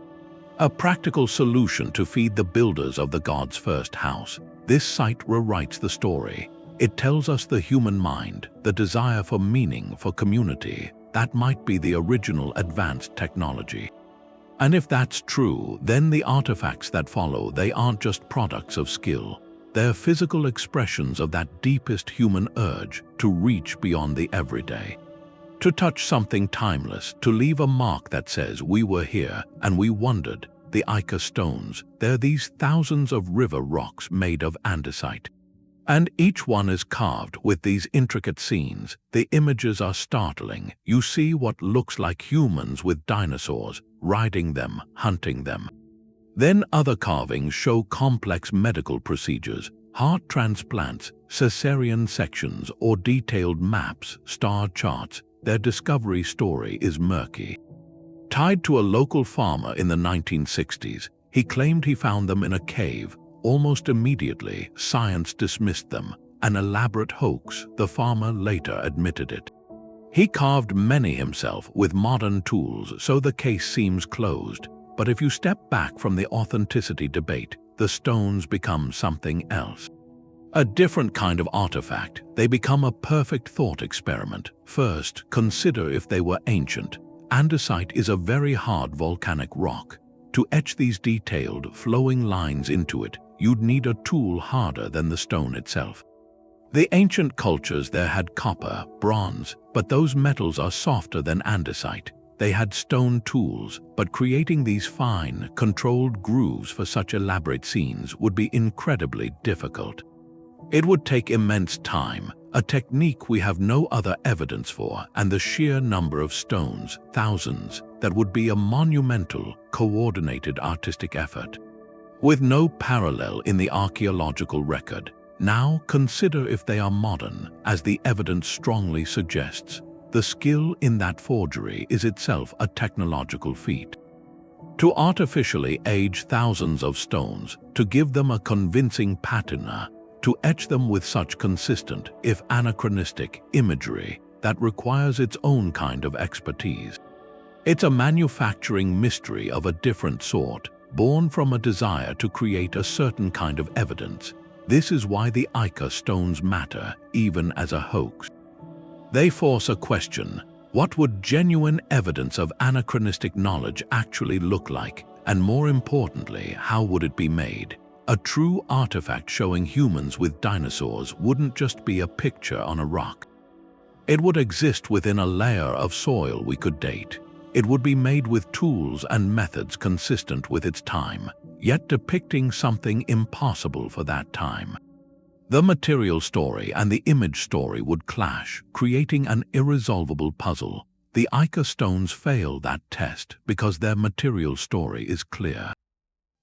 A practical solution to feed the builders of the gods' first house. This site rewrites the story. It tells us the human mind, the desire for meaning, for community. That might be the original advanced technology. And if that's true, then the artifacts that follow, they aren't just products of skill. They're physical expressions of that deepest human urge to reach beyond the everyday. To touch something timeless, to leave a mark that says we were here and we wondered. The Ica stones, they're these thousands of river rocks made of andesite. And each one is carved with these intricate scenes. The images are startling. You see what looks like humans with dinosaurs, riding them, hunting them. Then other carvings show complex medical procedures, heart transplants, cesarean sections, or detailed maps, star charts. Their discovery story is murky. Tied to a local farmer in the 1960s, he claimed he found them in a cave. Almost immediately, science dismissed them. An elaborate hoax, the farmer later admitted it. He carved many himself with modern tools, so the case seems closed. But if you step back from the authenticity debate, the stones become something else. A different kind of artifact. They become a perfect thought experiment. First, consider if they were ancient. Andesite is a very hard volcanic rock. To etch these detailed, flowing lines into it, you'd need a tool harder than the stone itself. The ancient cultures there had copper, bronze, but those metals are softer than andesite. They had stone tools, but creating these fine, controlled grooves for such elaborate scenes would be incredibly difficult. It would take immense time, a technique we have no other evidence for, and the sheer number of stones, thousands, that would be a monumental, coordinated artistic effort. With no parallel in the archaeological record, now consider if they are modern, as the evidence strongly suggests. The skill in that forgery is itself a technological feat. To artificially age thousands of stones, to give them a convincing patina, to etch them with such consistent, if anachronistic, imagery, that requires its own kind of expertise. It's a manufacturing mystery of a different sort, born from a desire to create a certain kind of evidence. This is why the Ica stones matter, even as a hoax. They force a question: what would genuine evidence of anachronistic knowledge actually look like? And more importantly, how would it be made? A true artifact showing humans with dinosaurs wouldn't just be a picture on a rock. It would exist within a layer of soil we could date. It would be made with tools and methods consistent with its time, yet depicting something impossible for that time. The material story and the image story would clash, creating an irresolvable puzzle. The Ica stones fail that test because their material story is clear.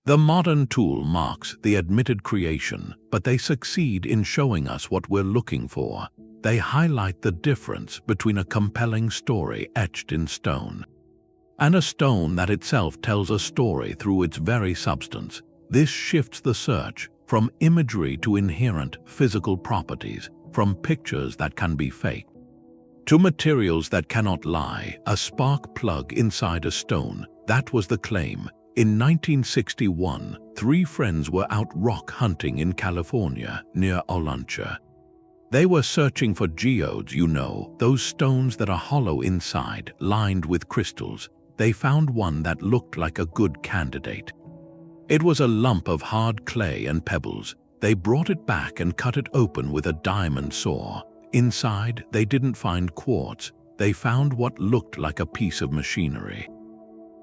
The modern tool marks the admitted creation, but they succeed in showing us what we're looking for. They highlight the difference between a compelling story etched in stone and a stone that itself tells a story through its very substance. This shifts the search from imagery to inherent physical properties, from pictures that can be faked to materials that cannot lie. A spark plug inside a stone, that was the claim. In 1961, 3 friends were out rock hunting in California, near Olancha. They were searching for geodes, those stones that are hollow inside, lined with crystals. They found one that looked like a good candidate. It was a lump of hard clay and pebbles. They brought it back and cut it open with a diamond saw. Inside, they didn't find quartz. They found what looked like a piece of machinery.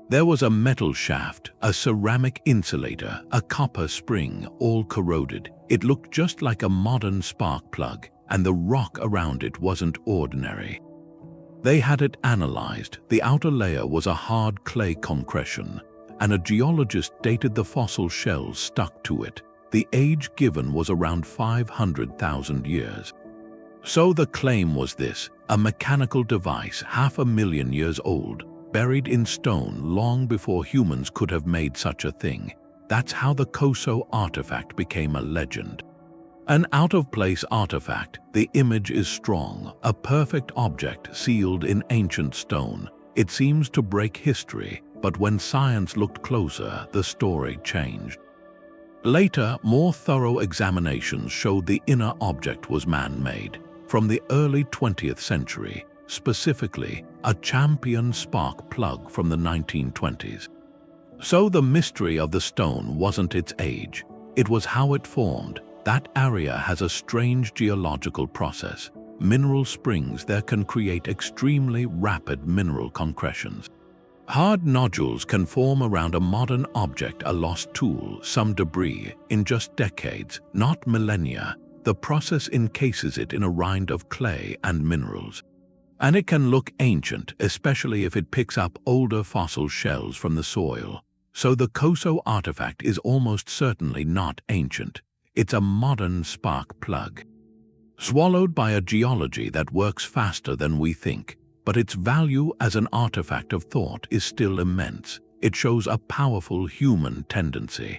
There was a metal shaft, a ceramic insulator, a copper spring, all corroded. It looked just like a modern spark plug, and the rock around it wasn't ordinary. They had it analyzed. The outer layer was a hard clay concretion, and a geologist dated the fossil shells stuck to it. The age given was around 500,000 years. So the claim was this: a mechanical device 500,000 years old, buried in stone long before humans could have made such a thing. That's how the Costa artifact became a legend. An out-of-place artifact. The image is strong, a perfect object sealed in ancient stone. It seems to break history, but when science looked closer, the story changed. Later, more thorough examinations showed the inner object was man-made. From the early 20th century, specifically a champion spark plug from the 1920s. So the mystery of the stone wasn't its age, it was how it formed. That area has a strange geological process. Mineral springs there can create extremely rapid mineral concretions. Hard nodules can form around a modern object, a lost tool, some debris, in just decades, not millennia. The process encases it in a rind of clay and minerals. And it can look ancient, especially if it picks up older fossil shells from the soil. So the Costa artifact is almost certainly not ancient. It's a modern spark plug, swallowed by a geology that works faster than we think. But its value as an artifact of thought is still immense. It shows a powerful human tendency.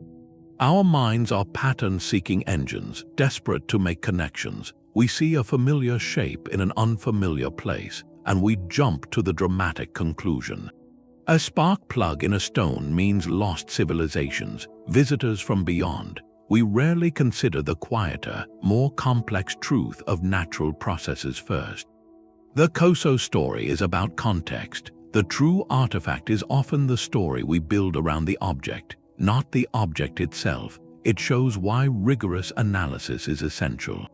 Our minds are pattern-seeking engines, desperate to make connections. We see a familiar shape in an unfamiliar place, and we jump to the dramatic conclusion. A spark plug in a stone means lost civilizations, visitors from beyond. We rarely consider the quieter, more complex truth of natural processes first. The Costa story is about context. The true artifact is often the story we build around the object, not the object itself. It shows why rigorous analysis is essential.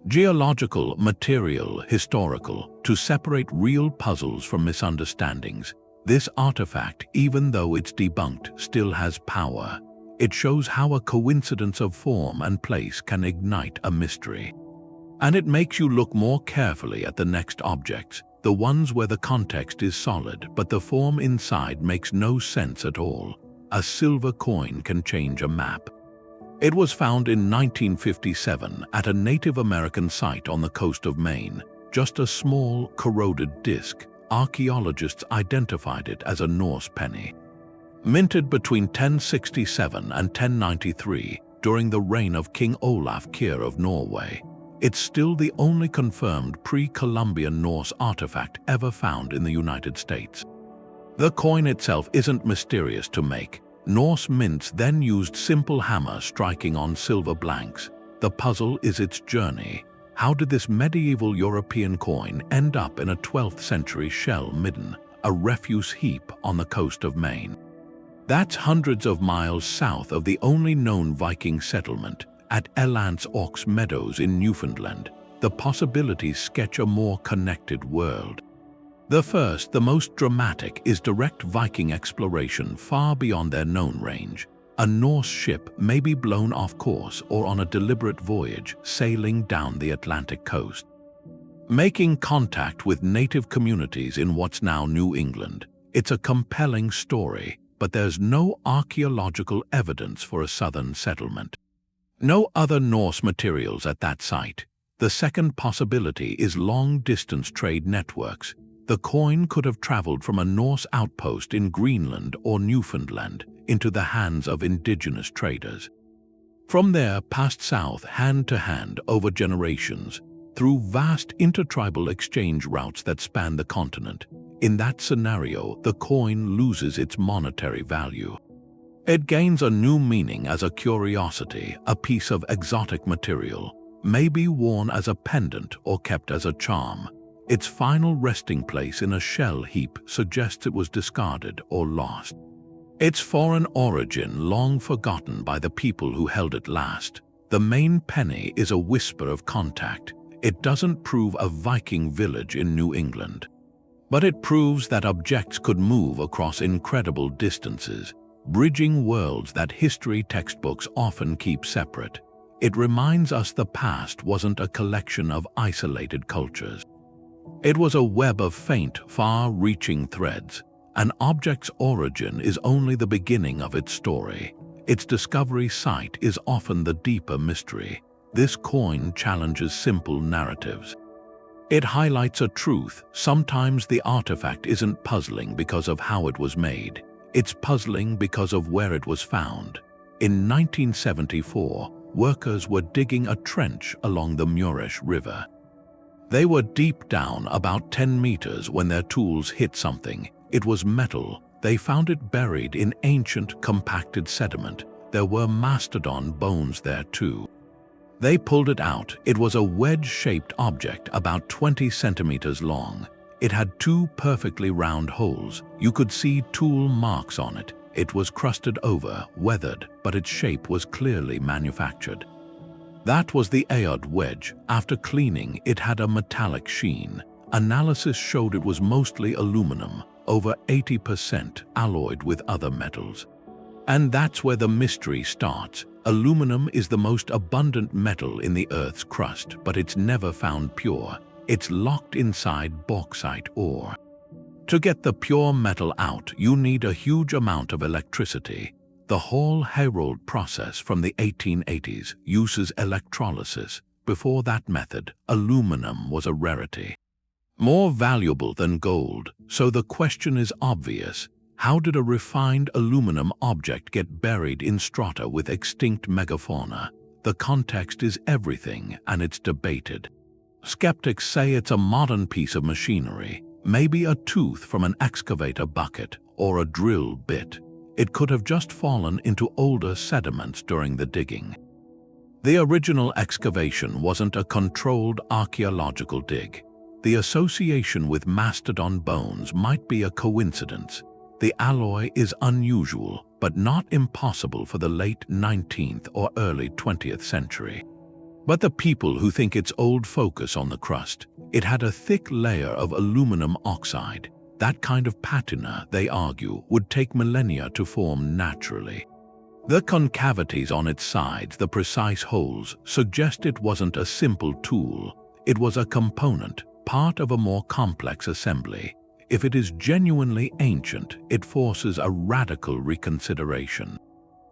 Geological, material, historical, to separate real puzzles from misunderstandings. This artifact, even though it's debunked, still has power. It shows how a coincidence of form and place can ignite a mystery. And it makes you look more carefully at the next objects, the ones where the context is solid but the form inside makes no sense at all. A silver coin can change a map. It was found in 1957 at a Native American site on the coast of Maine. Just a small, corroded disc. Archaeologists identified it as a Norse penny. Minted between 1067 and 1093 during the reign of King Olaf Kyrre of Norway. It's still the only confirmed pre-Columbian Norse artifact ever found in the United States. The coin itself isn't mysterious to make. Norse mints then used simple hammer striking on silver blanks. The puzzle is its journey. How did this medieval European coin end up in a 12th century shell midden, a refuse heap on the coast of Maine? That's hundreds of miles south of the only known Viking settlement, at Elance Ox Meadows in Newfoundland. The possibilities sketch a more connected world. The first, the most dramatic, is direct Viking exploration far beyond their known range. A Norse ship may be blown off course or on a deliberate voyage, sailing down the Atlantic coast, making contact with native communities in what's now New England. It's a compelling story, but there's no archaeological evidence for a southern settlement. No other Norse materials at that site. The second possibility is long-distance trade networks. The coin could have traveled from a Norse outpost in Greenland or Newfoundland into the hands of indigenous traders. From there, passed south hand to hand over generations, through vast intertribal exchange routes that span the continent. In that scenario, the coin loses its monetary value. It gains a new meaning as a curiosity, a piece of exotic material, may be worn as a pendant or kept as a charm. Its final resting place in a shell heap suggests it was discarded or lost. Its foreign origin long forgotten by the people who held it last. The main penny is a whisper of contact. It doesn't prove a Viking village in New England, but it proves that objects could move across incredible distances, bridging worlds that history textbooks often keep separate. It reminds us the past wasn't a collection of isolated cultures. It was a web of faint, far-reaching threads. An object's origin is only the beginning of its story. Its discovery site is often the deeper mystery. This coin challenges simple narratives. It highlights a truth. Sometimes the artifact isn't puzzling because of how it was made. It's puzzling because of where it was found. In 1974, workers were digging a trench along the Muresh River. They were deep down, about 10 meters, when their tools hit something. It was metal. They found it buried in ancient, compacted sediment. There were mastodon bones there too. They pulled it out. It was a wedge-shaped object about 20 centimeters long. It had two perfectly round holes. You could see tool marks on it. It was crusted over, weathered, but its shape was clearly manufactured. That was the Aod wedge. After cleaning, it had a metallic sheen. Analysis showed it was mostly aluminum, over 80% alloyed with other metals. And that's where the mystery starts. Aluminum is the most abundant metal in the Earth's crust, but it's never found pure. It's locked inside bauxite ore. To get the pure metal out, you need a huge amount of electricity. The Hall-Héroult process from the 1880s uses electrolysis. Before that method, aluminum was a rarity, more valuable than gold. So the question is obvious. How did a refined aluminum object get buried in strata with extinct megafauna? The context is everything, and it's debated. Skeptics say it's a modern piece of machinery, maybe a tooth from an excavator bucket, or a drill bit. It could have just fallen into older sediments during the digging. The original excavation wasn't a controlled archaeological dig. The association with mastodon bones might be a coincidence. The alloy is unusual, but not impossible for the late 19th or early 20th century. But the people who think it's old focus on the crust. It had a thick layer of aluminum oxide. That kind of patina, they argue, would take millennia to form naturally. The concavities on its sides, the precise holes, suggest it wasn't a simple tool. It was a component, part of a more complex assembly. If it is genuinely ancient, it forces a radical reconsideration.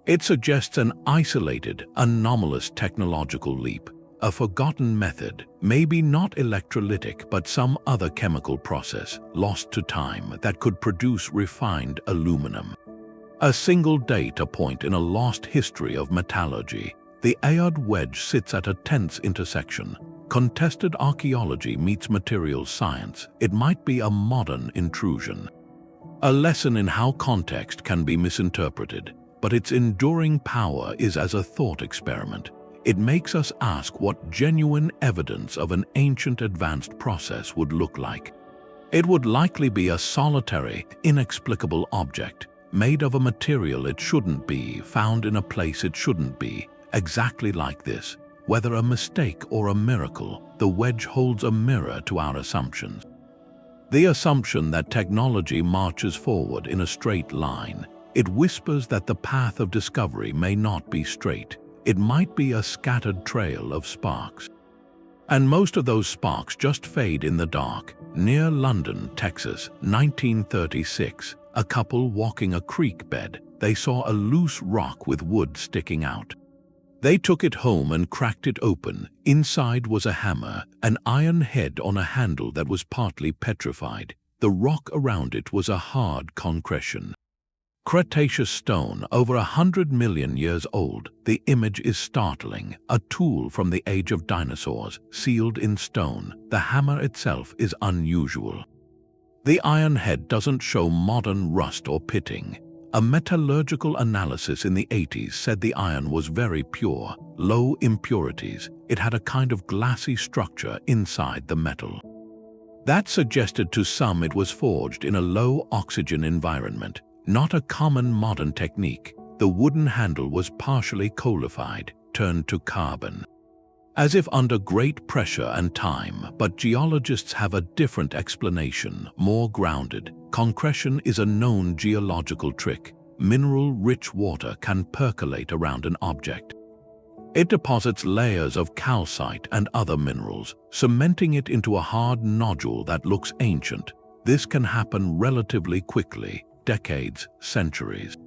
It suggests an isolated, anomalous technological leap, a forgotten method, maybe not electrolytic but some other chemical process, lost to time, that could produce refined aluminum. A single data point in a lost history of metallurgy. The Ayod wedge sits at a tense intersection. Contested archaeology meets material science. It might be a modern intrusion. A lesson in how context can be misinterpreted, but its enduring power is as a thought experiment. It makes us ask what genuine evidence of an ancient advanced process would look like. It would likely be a solitary, inexplicable object, made of a material it shouldn't be, found in a place it shouldn't be, exactly like this. Whether a mistake or a miracle, the wedge holds a mirror to our assumptions. The assumption that technology marches forward in a straight line. It whispers that the path of discovery may not be straight. It might be a scattered trail of sparks. And most of those sparks just fade in the dark. Near London, Texas, 1936, a couple walking a creek bed, they saw a loose rock with wood sticking out. They took it home and cracked it open. Inside was a hammer, an iron head on a handle that was partly petrified. The rock around it was a hard concretion. Cretaceous stone, over 100 million years old. The image is startling. A tool from the age of dinosaurs, sealed in stone. The hammer itself is unusual. The iron head doesn't show modern rust or pitting. A metallurgical analysis in the 80s said the iron was very pure, low impurities. It had a kind of glassy structure inside the metal. That suggested to some it was forged in a low oxygen environment. Not a common modern technique. The wooden handle was partially coalified, turned to carbon. As if under great pressure and time, but geologists have a different explanation, more grounded. Concretion is a known geological trick. Mineral-rich water can percolate around an object. It deposits layers of calcite and other minerals, cementing it into a hard nodule that looks ancient. This can happen relatively quickly. Decades, centuries.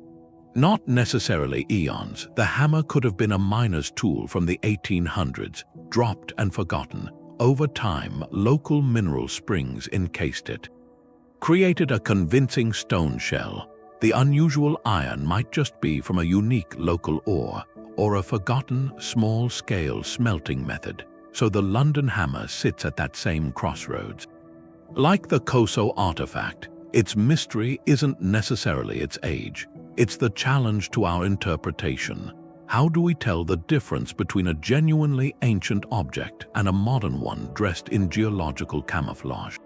Not necessarily eons. The hammer could have been a miner's tool from the 1800s, dropped and forgotten. Over time, local mineral springs encased it, created a convincing stone shell. The unusual iron might just be from a unique local ore, or a forgotten, small-scale smelting method. So the London hammer sits at that same crossroads. Like the Costa artifact, its mystery isn't necessarily its age. It's the challenge to our interpretation. How do we tell the difference between a genuinely ancient object and a modern one dressed in geological camouflage?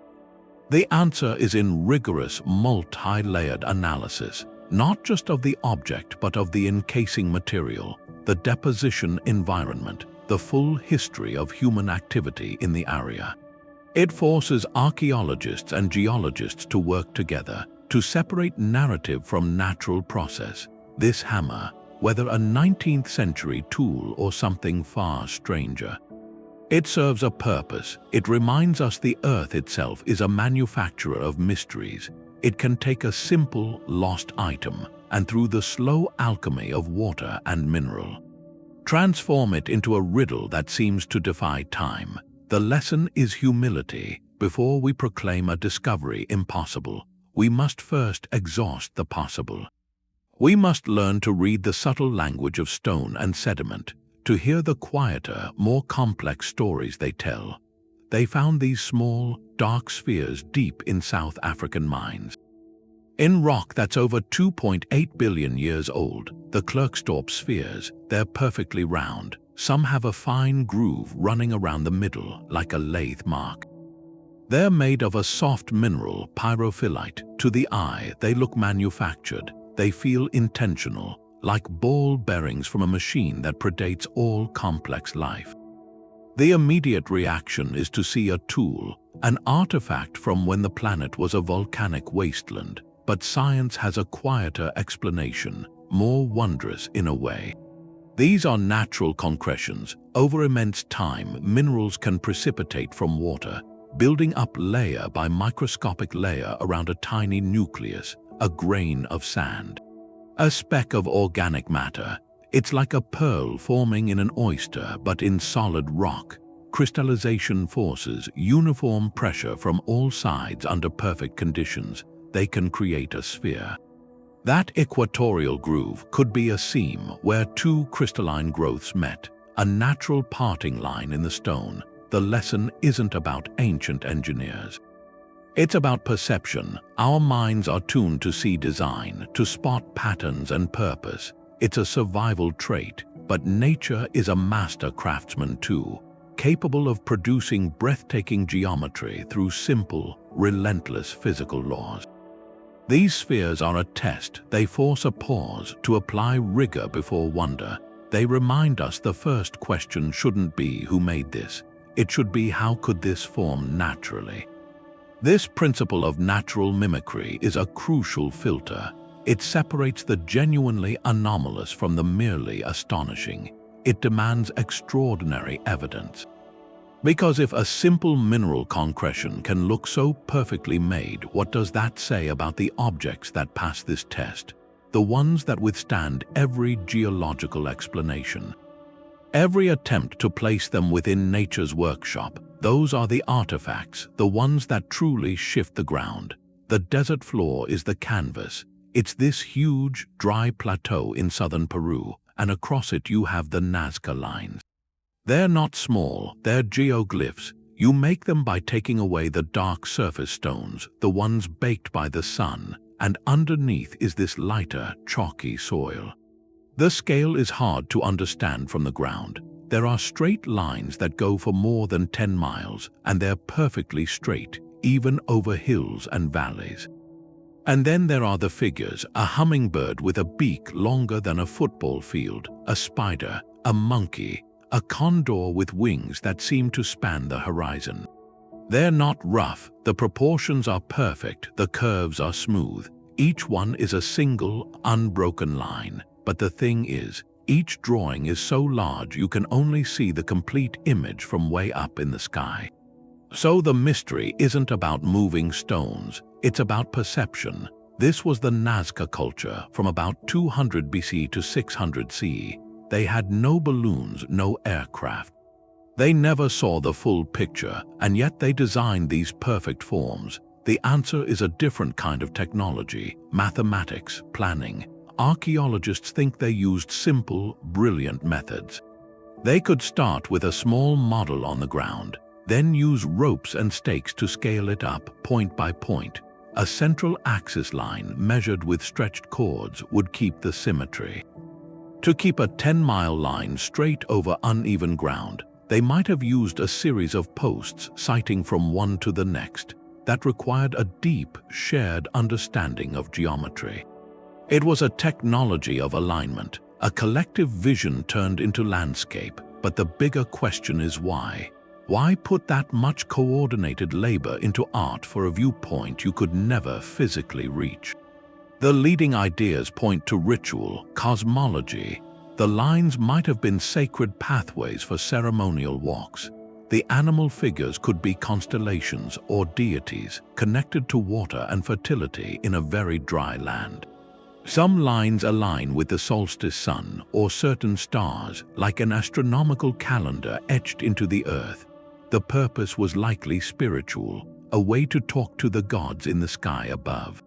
The answer is in rigorous, multi-layered analysis, not just of the object but of the encasing material, the deposition environment, the full history of human activity in the area. It forces archaeologists and geologists to work together, to separate narrative from natural process. This hammer, whether a 19th century tool or something far stranger, it serves a purpose. It reminds us the Earth itself is a manufacturer of mysteries. It can take a simple, lost item, and through the slow alchemy of water and mineral, transform it into a riddle that seems to defy time. The lesson is humility. Before we proclaim a discovery impossible, we must first exhaust the possible. We must learn to read the subtle language of stone and sediment, to hear the quieter, more complex stories they tell. They found these small, dark spheres deep in South African mines. In rock that's over 2.8 billion years old, the Klerksdorp spheres, they're perfectly round. Some have a fine groove running around the middle like a lathe mark. They're made of a soft mineral, pyrophyllite. To the eye, they look manufactured. They feel intentional, like ball bearings from a machine that predates all complex life. The immediate reaction is to see a tool, an artifact from when the planet was a volcanic wasteland. But science has a quieter explanation, more wondrous in a way. These are natural concretions. Over immense time, minerals can precipitate from water, building up layer by microscopic layer around a tiny nucleus, a grain of sand. A speck of organic matter. It's like a pearl forming in an oyster but in solid rock. Crystallization forces, uniform pressure from all sides under perfect conditions. They can create a sphere. That equatorial groove could be a seam where two crystalline growths met, a natural parting line in the stone. The lesson isn't about ancient engineers. It's about perception. Our minds are tuned to see design, to spot patterns and purpose. It's a survival trait, but nature is a master craftsman too, capable of producing breathtaking geometry through simple, relentless physical laws. These spheres are a test. They force a pause to apply rigor before wonder. They remind us the first question shouldn't be who made this. It should be how could this form naturally? This principle of natural mimicry is a crucial filter. It separates the genuinely anomalous from the merely astonishing. It demands extraordinary evidence. Because if a simple mineral concretion can look so perfectly made, what does that say about the objects that pass this test? The ones that withstand every geological explanation. Every attempt to place them within nature's workshop, those are the artifacts, the ones that truly shift the ground. The desert floor is the canvas. It's this huge, dry plateau in southern Peru, and across it you have the Nazca lines. They're not small, they're geoglyphs. You make them by taking away the dark surface stones, the ones baked by the sun, and underneath is this lighter, chalky soil. The scale is hard to understand from the ground. There are straight lines that go for more than 10 miles, and they're perfectly straight, even over hills and valleys. And then there are the figures, a hummingbird with a beak longer than a football field, a spider, a monkey, a condor with wings that seem to span the horizon. They're not rough, the proportions are perfect, the curves are smooth. Each one is a single, unbroken line. But the thing is, each drawing is so large you can only see the complete image from way up in the sky. So the mystery isn't about moving stones, it's about perception. This was the Nazca culture from about 200 BC to 600 CE. They had no balloons, no aircraft. They never saw the full picture, and yet they designed these perfect forms. The answer is a different kind of technology, mathematics, planning. Archaeologists think they used simple, brilliant methods. They could start with a small model on the ground, then use ropes and stakes to scale it up point by point. A central axis line measured with stretched cords would keep the symmetry. To keep a 10-mile line straight over uneven ground, they might have used a series of posts sighting from one to the next. That required a deep, shared understanding of geometry. It was a technology of alignment, a collective vision turned into landscape. But the bigger question is why? Why put that much coordinated labor into art for a viewpoint you could never physically reach? The leading ideas point to ritual, cosmology. The lines might have been sacred pathways for ceremonial walks. The animal figures could be constellations or deities connected to water and fertility in a very dry land. Some lines align with the solstice sun or certain stars, like an astronomical calendar etched into the earth. The purpose was likely spiritual, a way to talk to the gods in the sky above.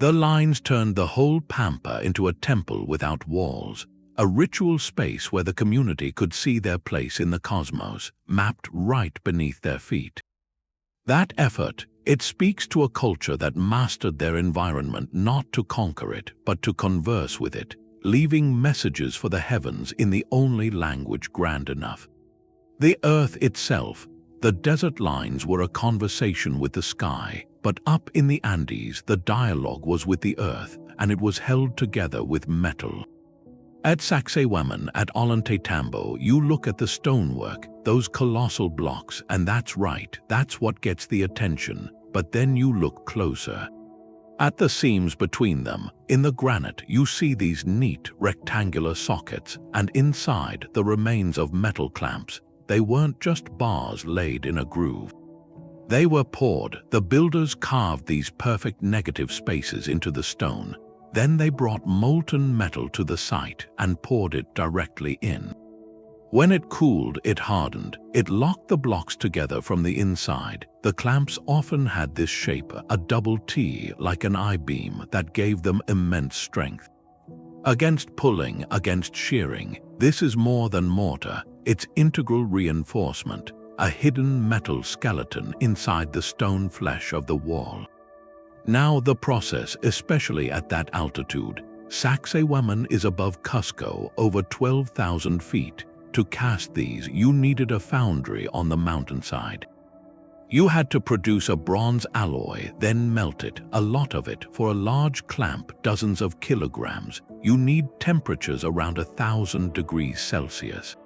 The lines turned the whole pampa into a temple without walls, a ritual space where the community could see their place in the cosmos, mapped right beneath their feet. That effort, It speaks to a culture that mastered their environment not to conquer it, but to converse with it, leaving messages for the heavens in the only language grand enough. The earth itself, the desert lines were a conversation with the sky, but up in the Andes the dialogue was with the earth, and it was held together with metal. At Sacsayhuamán, at Ollantaytambo, you look at the stonework, those colossal blocks, and that's right, that's what gets the attention, but then you look closer. At the seams between them, in the granite, you see these neat rectangular sockets, and inside the remains of metal clamps. They weren't just bars laid in a groove. They were poured. The builders carved these perfect negative spaces into the stone. Then they brought molten metal to the site and poured it directly in. When it cooled, it hardened. It locked the blocks together from the inside. The clamps often had this shape, a double T, like an I-beam, that gave them immense strength. Against pulling, against shearing, this is more than mortar. It's integral reinforcement, a hidden metal skeleton inside the stone flesh of the wall. Now the process, especially at that altitude, Sacsayhuamán is above Cusco, over 12,000 feet. To cast these, you needed a foundry on the mountainside. You had to produce a bronze alloy, then melt it, a lot of it. For a large clamp, dozens of kilograms, you need temperatures around 1,000 degrees Celsius.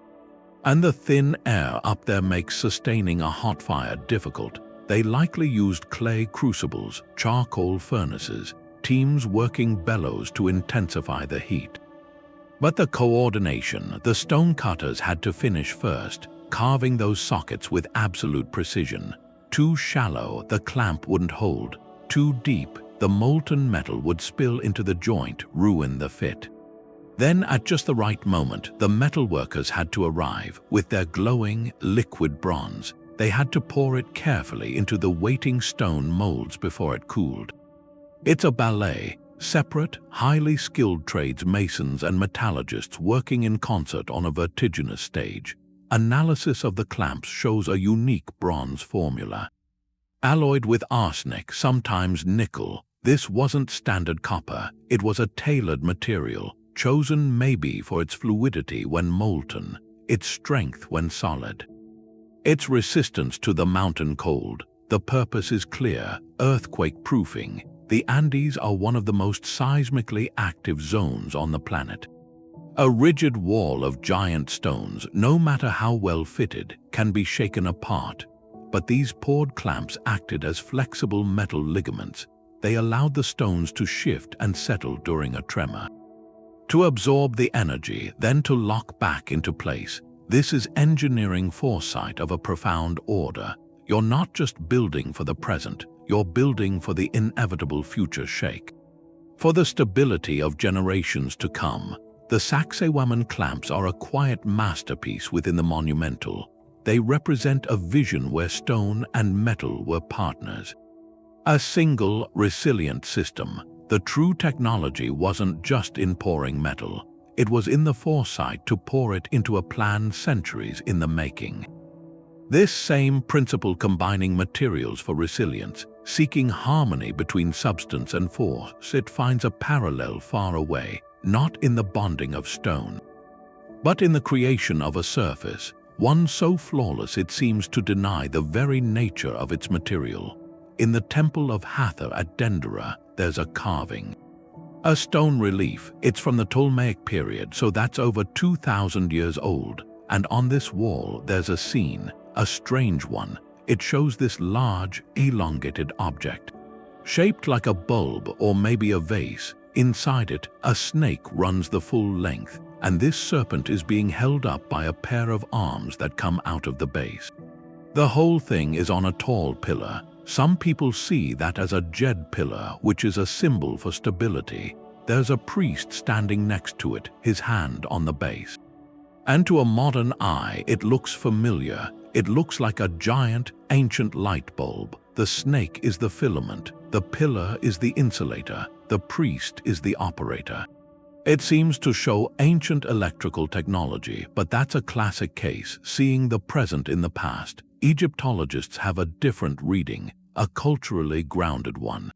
And the thin air up there makes sustaining a hot fire difficult. They likely used clay crucibles, charcoal furnaces, teams working bellows to intensify the heat. But the coordination, the stonecutters had to finish first, carving those sockets with absolute precision. Too shallow, the clamp wouldn't hold. Too deep, the molten metal would spill into the joint, ruin the fit. Then, at just the right moment, the metal workers had to arrive. With their glowing, liquid bronze, they had to pour it carefully into the waiting stone molds before it cooled. It's a ballet, separate, highly skilled trades masons and metallurgists working in concert on a vertiginous stage. Analysis of the clamps shows a unique bronze formula. Alloyed with arsenic, sometimes nickel, this wasn't standard copper, it was a tailored material, chosen maybe for its fluidity when molten, its strength when solid. Its resistance to the mountain cold. The purpose is clear, earthquake-proofing. The Andes are one of the most seismically active zones on the planet. A rigid wall of giant stones, no matter how well fitted, can be shaken apart. But these poured clamps acted as flexible metal ligaments. They allowed the stones to shift and settle during a tremor. To absorb the energy, then to lock back into place. This is engineering foresight of a profound order. You're not just building for the present, you're building for the inevitable future shake. For the stability of generations to come, the Sacsayhuamán clamps are a quiet masterpiece within the monumental. They represent a vision where stone and metal were partners. A single, resilient system. The true technology wasn't just in pouring metal. It was in the foresight to pour it into a plan centuries in the making. This same principle combining materials for resilience, seeking harmony between substance and force, it finds a parallel far away, not in the bonding of stone, but in the creation of a surface, one so flawless it seems to deny the very nature of its material. In the temple of Hathor at Dendera, there's a carving. A stone relief. It's from the Ptolemaic period, so that's over 2,000 years old. And on this wall, there's a scene, a strange one. It shows this large, elongated object, shaped like a bulb or maybe a vase. Inside it, a snake runs the full length, and this serpent is being held up by a pair of arms that come out of the base. The whole thing is on a tall pillar. Some people see that as a jed pillar, which is a symbol for stability. There's a priest standing next to it, his hand on the base. And to a modern eye, it looks familiar. It looks like a giant, ancient light bulb. The snake is the filament, the pillar is the insulator, the priest is the operator. It seems to show ancient electrical technology, but that's a classic case, seeing the present in the past. Egyptologists have a different reading. a culturally grounded one.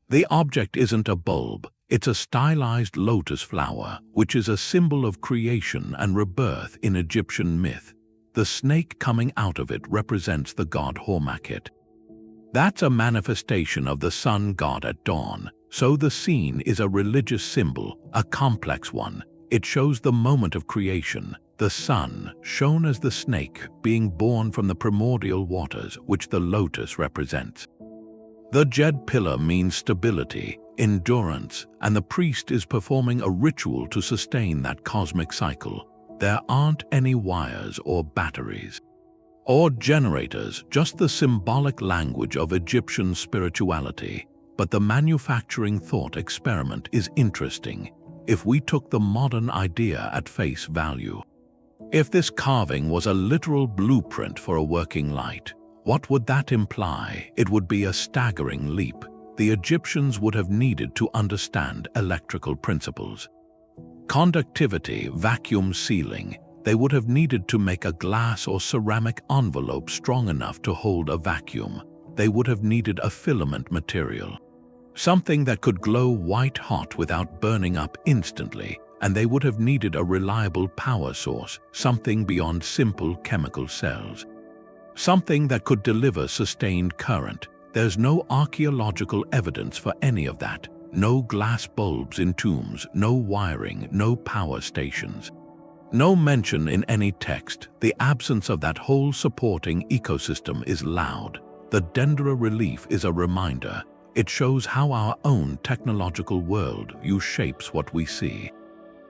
The object isn't a bulb, it's a stylized lotus flower, which is a symbol of creation and rebirth in Egyptian myth. The snake coming out of it represents the god Hormakit. That's a manifestation of the sun god at dawn, so the scene is a religious symbol, a complex one. It shows the moment of creation, the sun, shown as the snake, being born from the primordial waters, which the lotus represents. The jed pillar means stability, endurance, and the priest is performing a ritual to sustain that cosmic cycle. There aren't any wires or batteries or generators, just the symbolic language of Egyptian spirituality. But the manufacturing thought experiment is interesting if we took the modern idea at face value. If this carving was a literal blueprint for a working light, what would that imply? It would be a staggering leap. The Egyptians would have needed to understand electrical principles. Conductivity, vacuum sealing. They would have needed to make a glass or ceramic envelope strong enough to hold a vacuum. They would have needed a filament material, something that could glow white hot without burning up instantly, and they would have needed a reliable power source, something beyond simple chemical cells, something that could deliver sustained current. There's no archaeological evidence for any of that. No glass bulbs in tombs, no wiring, no power stations. No mention in any text. The absence of that whole supporting ecosystem is loud. The Dendera relief is a reminder. It shows how our own technological worldview shapes what we see.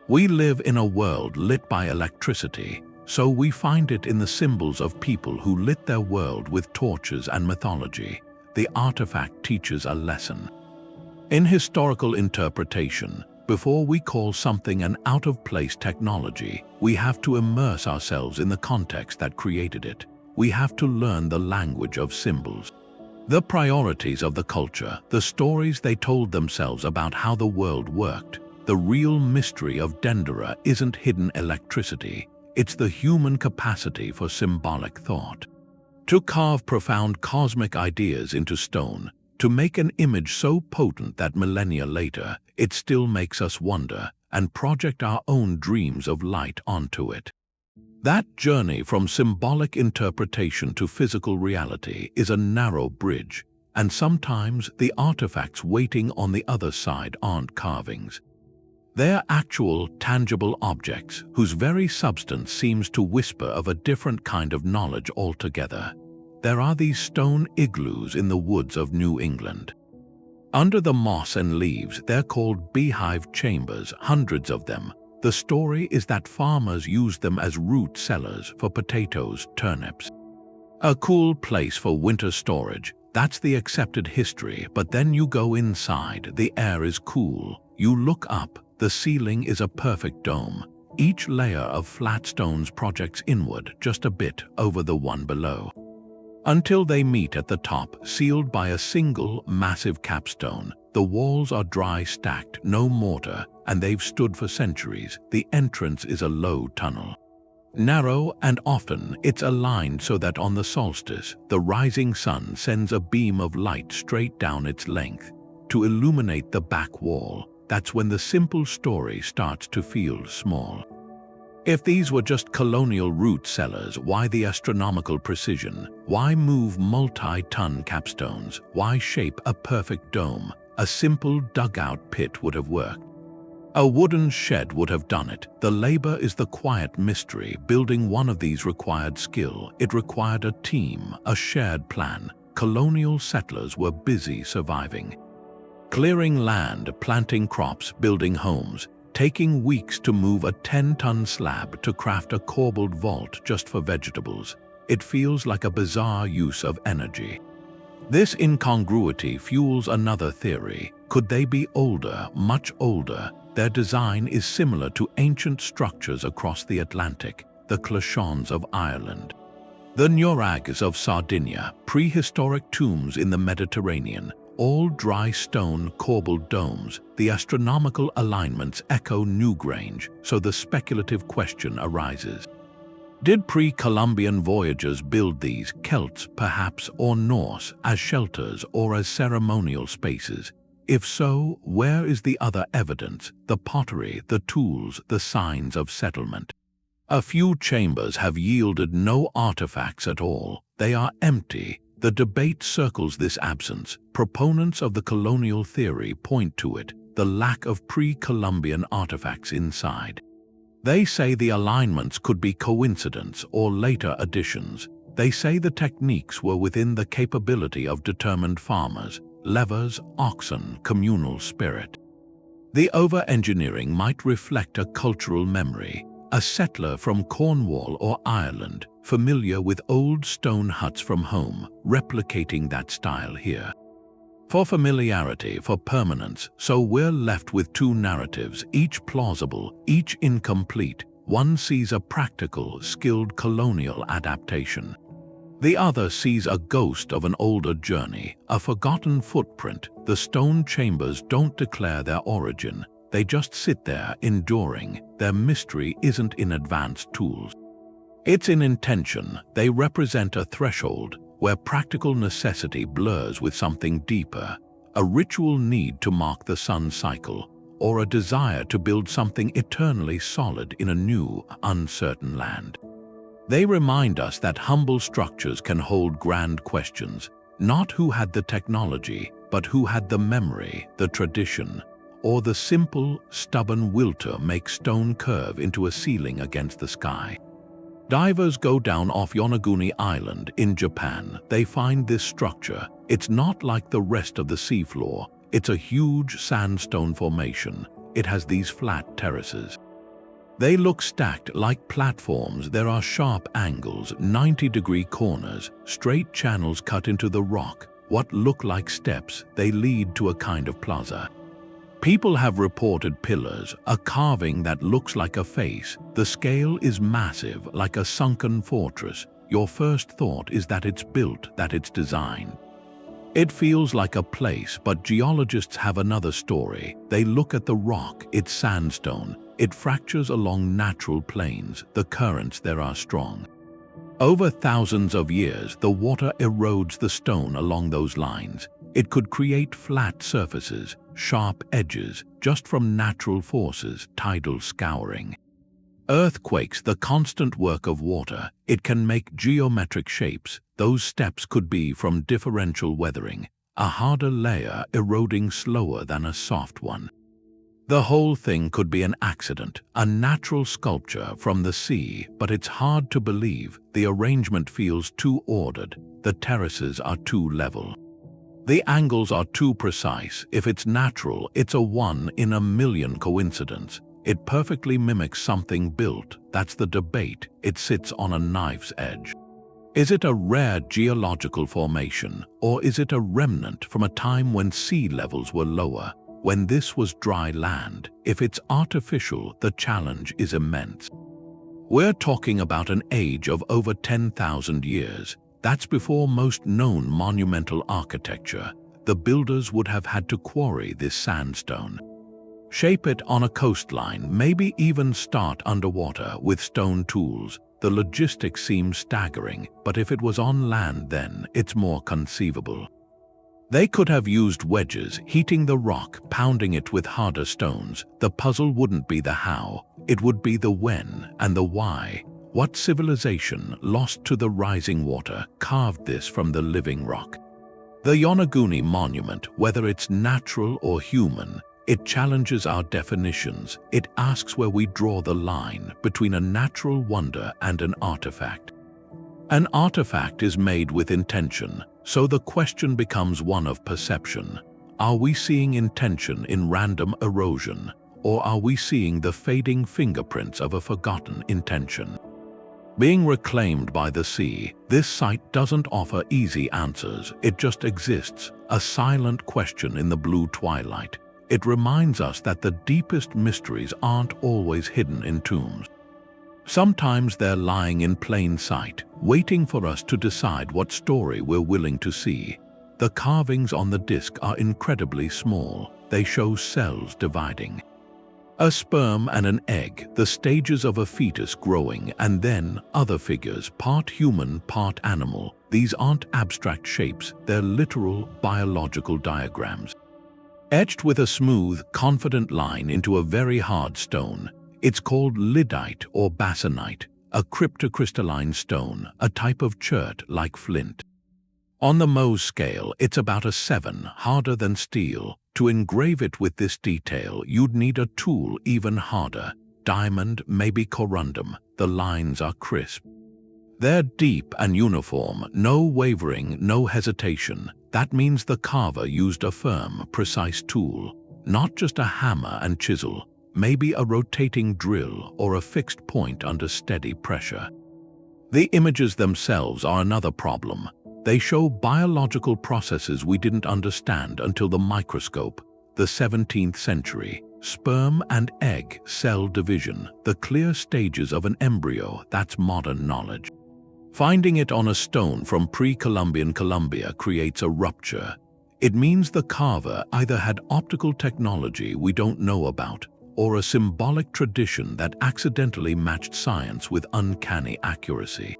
We live in a world lit by electricity, so we find it in the symbols of people who lit their world with torches and mythology. The artifact teaches a lesson. In historical interpretation, before we call something an out-of-place technology, we have to immerse ourselves in the context that created it. We have to learn the language of symbols, the priorities of the culture, the stories they told themselves about how the world worked. The real mystery of Dendera isn't hidden electricity, it's the human capacity for symbolic thought. To carve profound cosmic ideas into stone, to make an image so potent that millennia later, it still makes us wonder and project our own dreams of light onto it. That journey from symbolic interpretation to physical reality is a narrow bridge, and sometimes the artifacts waiting on the other side aren't carvings. They're actual, tangible objects whose very substance seems to whisper of a different kind of knowledge altogether. There are these stone igloos in the woods of New England. Under the moss and leaves, they're called beehive chambers, hundreds of them. The story is that farmers used them as root cellars for potatoes, turnips. A cool place for winter storage. That's the accepted history, but then you go inside, the air is cool. You look up, the ceiling is a perfect dome. Each layer of flat stones projects inward just a bit over the one below, until they meet at the top, sealed by a single, massive capstone. The walls are dry stacked, no mortar, and they've stood for centuries. The entrance is a low tunnel. Narrow, and often it's aligned so that on the solstice, the rising sun sends a beam of light straight down its length to illuminate the back wall. That's when the simple story starts to feel small. If these were just colonial root cellars, why the astronomical precision? Why move multi-ton capstones? Why shape a perfect dome? A simple dugout pit would have worked. A wooden shed would have done it. The labor is the quiet mystery. Building one of these required skill. It required a team, a shared plan. Colonial settlers were busy surviving, clearing land, planting crops, building homes, taking weeks to move a 10-ton slab to craft a corbelled vault just for vegetables. It feels like a bizarre use of energy. This incongruity fuels another theory. Could they be older, much older? Their design is similar to ancient structures across the Atlantic, the Clashons of Ireland, the Nurags of Sardinia, prehistoric tombs in the Mediterranean, all dry stone corbelled domes. The astronomical alignments echo Newgrange, so the speculative question arises. Did pre-Columbian voyagers build these, Celts perhaps, or Norse, as shelters or as ceremonial spaces? If so, where is the other evidence, the pottery, the tools, the signs of settlement? A few chambers have yielded no artifacts at all. They are empty. The debate circles this absence. Proponents of the colonial theory point to it, the lack of pre-Columbian artifacts inside. They say the alignments could be coincidence or later additions. They say the techniques were within the capability of determined farmers, levers, oxen, communal spirit. The over-engineering might reflect a cultural memory, a settler from Cornwall or Ireland, familiar with old stone huts from home, replicating that style here. For familiarity, for permanence, so we're left with two narratives, each plausible, each incomplete. One sees a practical, skilled colonial adaptation. The other sees a ghost of an older journey, a forgotten footprint. The stone chambers don't declare their origin. They just sit there, enduring. Their mystery isn't in advanced tools. It's in intention. They represent a threshold where practical necessity blurs with something deeper, a ritual need to mark the sun's cycle, or a desire to build something eternally solid in a new, uncertain land. They remind us that humble structures can hold grand questions, not who had the technology, but who had the memory, the tradition, or the simple, stubborn will to make stone curve into a ceiling against the sky. Divers go down off Yonaguni Island in Japan. They find this structure. It's not like the rest of the seafloor. It's a huge sandstone formation. It has these flat terraces. They look stacked like platforms. There are sharp angles, 90-degree corners, straight channels cut into the rock. What look like steps, they lead to a kind of plaza. People have reported pillars, a carving that looks like a face. The scale is massive, like a sunken fortress. Your first thought is that it's built, that it's designed. It feels like a place, but geologists have another story. They look at the rock, it's sandstone. It fractures along natural plains. The currents there are strong. Over thousands of years, the water erodes the stone along those lines. It could create flat surfaces, sharp edges, just from natural forces, tidal scouring. Earthquakes, the constant work of water, it can make geometric shapes. Those steps could be from differential weathering, a harder layer eroding slower than a soft one. The whole thing could be an accident, a natural sculpture from the sea, but it's hard to believe. The arrangement feels too ordered. The terraces are too level. The angles are too precise. If it's natural, it's a 1 in a million coincidence. It perfectly mimics something built. That's the debate. It sits on a knife's edge. Is it a rare geological formation, or is it a remnant from a time when sea levels were lower, when this was dry land? If it's artificial, the challenge is immense. We're talking about an age of over 10,000 years. That's before most known monumental architecture. The builders would have had to quarry this sandstone, shape it on a coastline, maybe even start underwater with stone tools. The logistics seem staggering, but if it was on land, then it's more conceivable. They could have used wedges, heating the rock, pounding it with harder stones. The puzzle wouldn't be the how, it would be the when and the why. What civilization, lost to the rising water, carved this from the living rock? The Yonaguni monument, whether it's natural or human, it challenges our definitions. It asks where we draw the line between a natural wonder and an artifact. An artifact is made with intention, so the question becomes one of perception. Are we seeing intention in random erosion, or are we seeing the fading fingerprints of a forgotten intention? Being reclaimed by the sea, this site doesn't offer easy answers. It just exists, a silent question in the blue twilight. It reminds us that the deepest mysteries aren't always hidden in tombs. Sometimes they're lying in plain sight, waiting for us to decide what story we're willing to see. The carvings on the disc are incredibly small. They show cells dividing. A sperm and an egg, the stages of a fetus growing, and then other figures, part human, part animal. These aren't abstract shapes, they're literal biological diagrams. Etched with a smooth, confident line into a very hard stone. It's called lyddite or basanite, a cryptocrystalline stone, a type of chert like flint. On the Mohs scale, it's about a 7, harder than steel. To engrave it with this detail, you'd need a tool even harder. Diamond, maybe corundum. The lines are crisp. They're deep and uniform, no wavering, no hesitation. That means the carver used a firm, precise tool, not just a hammer and chisel, maybe a rotating drill or a fixed point under steady pressure. The images themselves are another problem. They show biological processes we didn't understand until the microscope, the 17th century. Sperm and egg cell division, the clear stages of an embryo, that's modern knowledge. Finding it on a stone from pre-Columbian Colombia creates a rupture. It means the carver either had optical technology we don't know about, or a symbolic tradition that accidentally matched science with uncanny accuracy.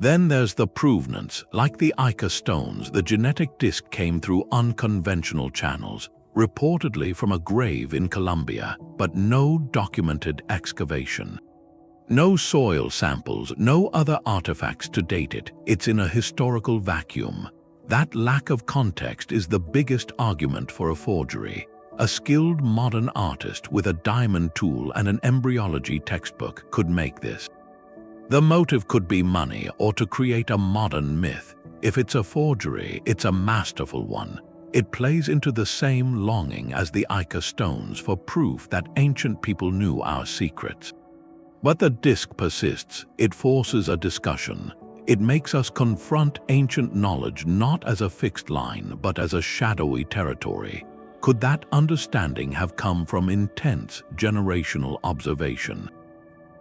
Then there's the provenance. Like the Ica stones, the genetic disk came through unconventional channels, reportedly from a grave in Colombia, but no documented excavation. No soil samples, no other artifacts to date it. It's in a historical vacuum. That lack of context is the biggest argument for a forgery. A skilled modern artist with a diamond tool and an embryology textbook could make this. The motive could be money or to create a modern myth. If it's a forgery, it's a masterful one. It plays into the same longing as the Ica stones for proof that ancient people knew our secrets. But the disk persists. It forces a discussion. It makes us confront ancient knowledge not as a fixed line, but as a shadowy territory. Could that understanding have come from intense generational observation?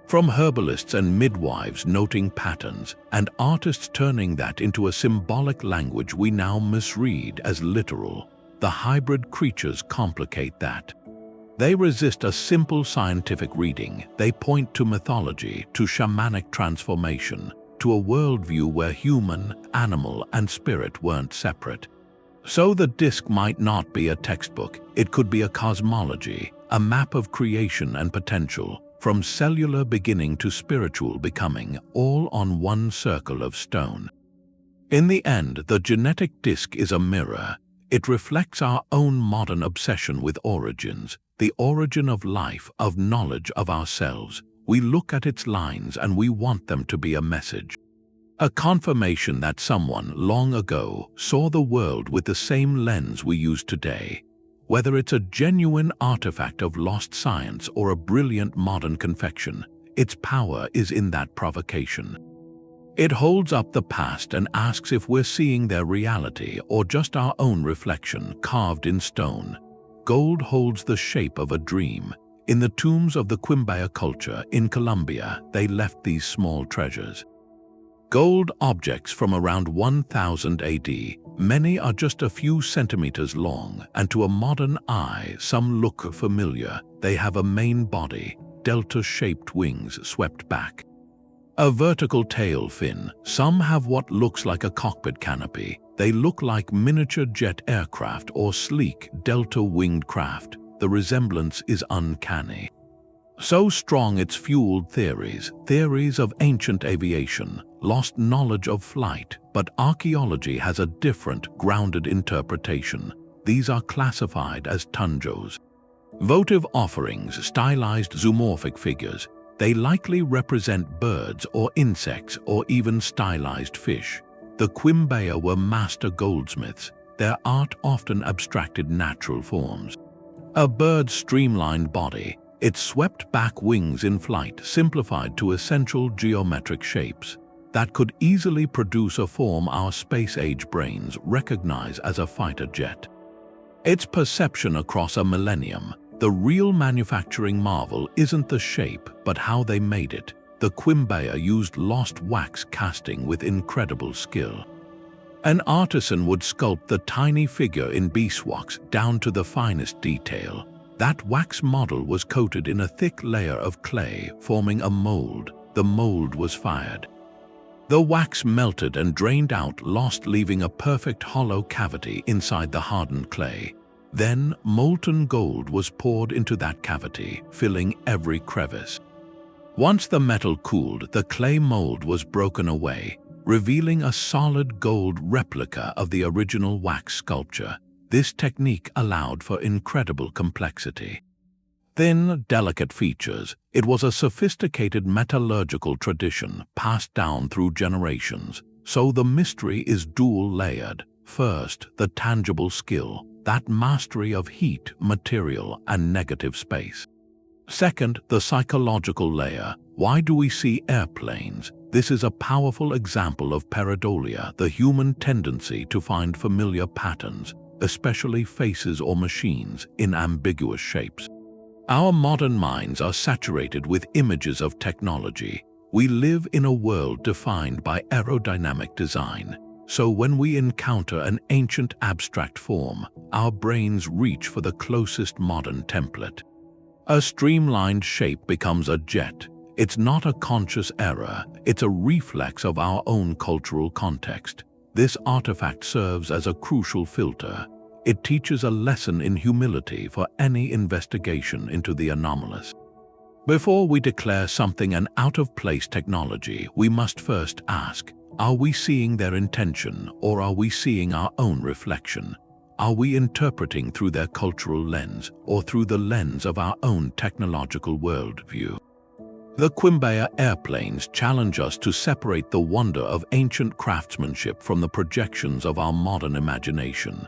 From herbalists and midwives noting patterns, and artists turning that into a symbolic language we now misread as literal. The hybrid creatures complicate that. They resist a simple scientific reading. They point to mythology, to shamanic transformation, to a worldview where human, animal, and spirit weren't separate. So the disk might not be a textbook. It could be a cosmology, a map of creation and potential, from cellular beginning to spiritual becoming, all on one circle of stone. In the end, the genetic disk is a mirror. It reflects our own modern obsession with origins, the origin of life, of knowledge of ourselves. We look at its lines and we want them to be a message. A confirmation that someone long ago saw the world with the same lens we use today. Whether it's a genuine artifact of lost science or a brilliant modern confection, its power is in that provocation. It holds up the past and asks if we're seeing their reality or just our own reflection carved in stone. Gold holds the shape of a dream. In the tombs of the Quimbaya culture in Colombia, they left these small treasures. Gold objects from around 1000 AD, many are just a few centimeters long, and to a modern eye, some look familiar. They have a main body, delta-shaped wings swept back. A vertical tail fin. Some have what looks like a cockpit canopy. They look like miniature jet aircraft or sleek, delta-winged craft. The resemblance is uncanny. So strong it's fueled theories of ancient aviation, lost knowledge of flight, but archaeology has a different, grounded interpretation. These are classified as tunjos. Votive offerings, stylized zoomorphic figures. They likely represent birds or insects or even stylized fish. The Quimbaya were master goldsmiths. Their art often abstracted natural forms. A bird's streamlined body, its swept-back wings in flight simplified to essential geometric shapes that could easily produce a form our space-age brains recognize as a fighter jet. Its perception across a millennium. The real manufacturing marvel isn't the shape, but how they made it. The Quimbaya used lost wax casting with incredible skill. An artisan would sculpt the tiny figure in beeswax down to the finest detail. That wax model was coated in a thick layer of clay, forming a mold. The mold was fired. The wax melted and drained out, leaving a perfect hollow cavity inside the hardened clay. Then molten gold was poured into that cavity, filling every crevice. Once the metal cooled, the clay mold was broken away, revealing a solid gold replica of the original wax sculpture. This technique allowed for incredible complexity. Thin, delicate features, it was a sophisticated metallurgical tradition passed down through generations. So the mystery is dual-layered. First, the tangible skill, that mastery of heat, material, and negative space. Second, the psychological layer. Why do we see airplanes? This is a powerful example of pareidolia, the human tendency to find familiar patterns, especially faces or machines, in ambiguous shapes. Our modern minds are saturated with images of technology. We live in a world defined by aerodynamic design. So when we encounter an ancient abstract form, our brains reach for the closest modern template. A streamlined shape becomes a jet. It's not a conscious error, it's a reflex of our own cultural context. This artifact serves as a crucial filter. It teaches a lesson in humility for any investigation into the anomalous. Before we declare something an out-of-place technology, we must first ask, are we seeing their intention, or are we seeing our own reflection? Are we interpreting through their cultural lens, or through the lens of our own technological worldview? The Quimbaya airplanes challenge us to separate the wonder of ancient craftsmanship from the projections of our modern imagination.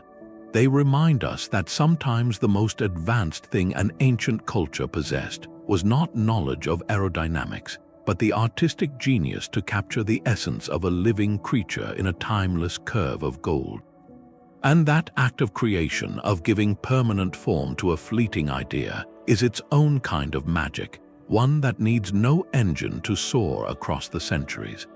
They remind us that sometimes the most advanced thing an ancient culture possessed was not knowledge of aerodynamics, but the artistic genius to capture the essence of a living creature in a timeless curve of gold. And that act of creation, of giving permanent form to a fleeting idea, is its own kind of magic, one that needs no engine to soar across the centuries.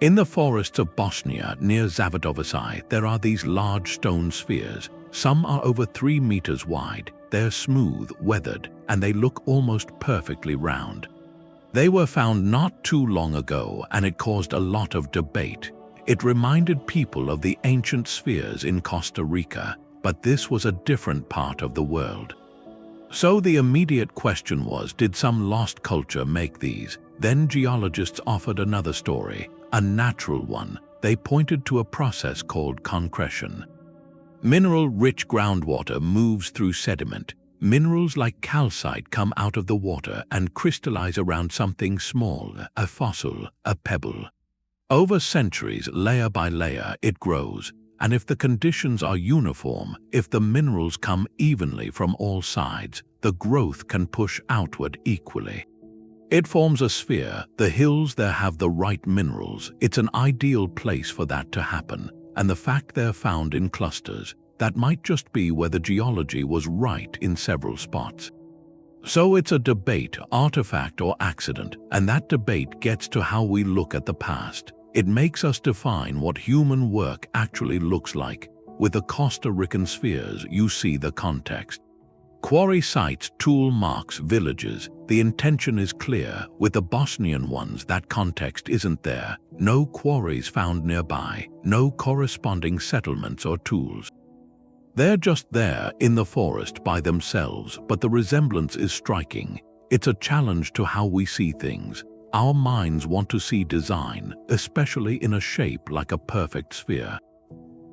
In the forests of Bosnia near Zavidovici, there are these large stone spheres. Some are over 3 meters wide. They're smooth, weathered, and they look almost perfectly round. They were found not too long ago, and it caused a lot of debate. It reminded people of the ancient spheres in Costa Rica, but this was a different part of the world. So the immediate question was, did some lost culture make these? Then geologists offered another story, a natural one. They pointed to a process called concretion. Mineral-rich groundwater moves through sediment. Minerals like calcite come out of the water and crystallize around something small, a fossil, a pebble. Over centuries, layer by layer, it grows, and if the conditions are uniform, if the minerals come evenly from all sides, the growth can push outward equally. It forms a sphere. The hills there have the right minerals. It's an ideal place for that to happen, and the fact they're found in clusters, that might just be where the geology was right in several spots. So it's a debate, artifact or accident, and that debate gets to how we look at the past. It makes us define what human work actually looks like. With the Costa Rican spheres, you see the context. Quarry sites, tool marks, villages. The intention is clear. With the Bosnian ones, that context isn't there. No quarries found nearby, no corresponding settlements or tools. They're just there in the forest by themselves, but the resemblance is striking. It's a challenge to how we see things. Our minds want to see design, especially in a shape like a perfect sphere.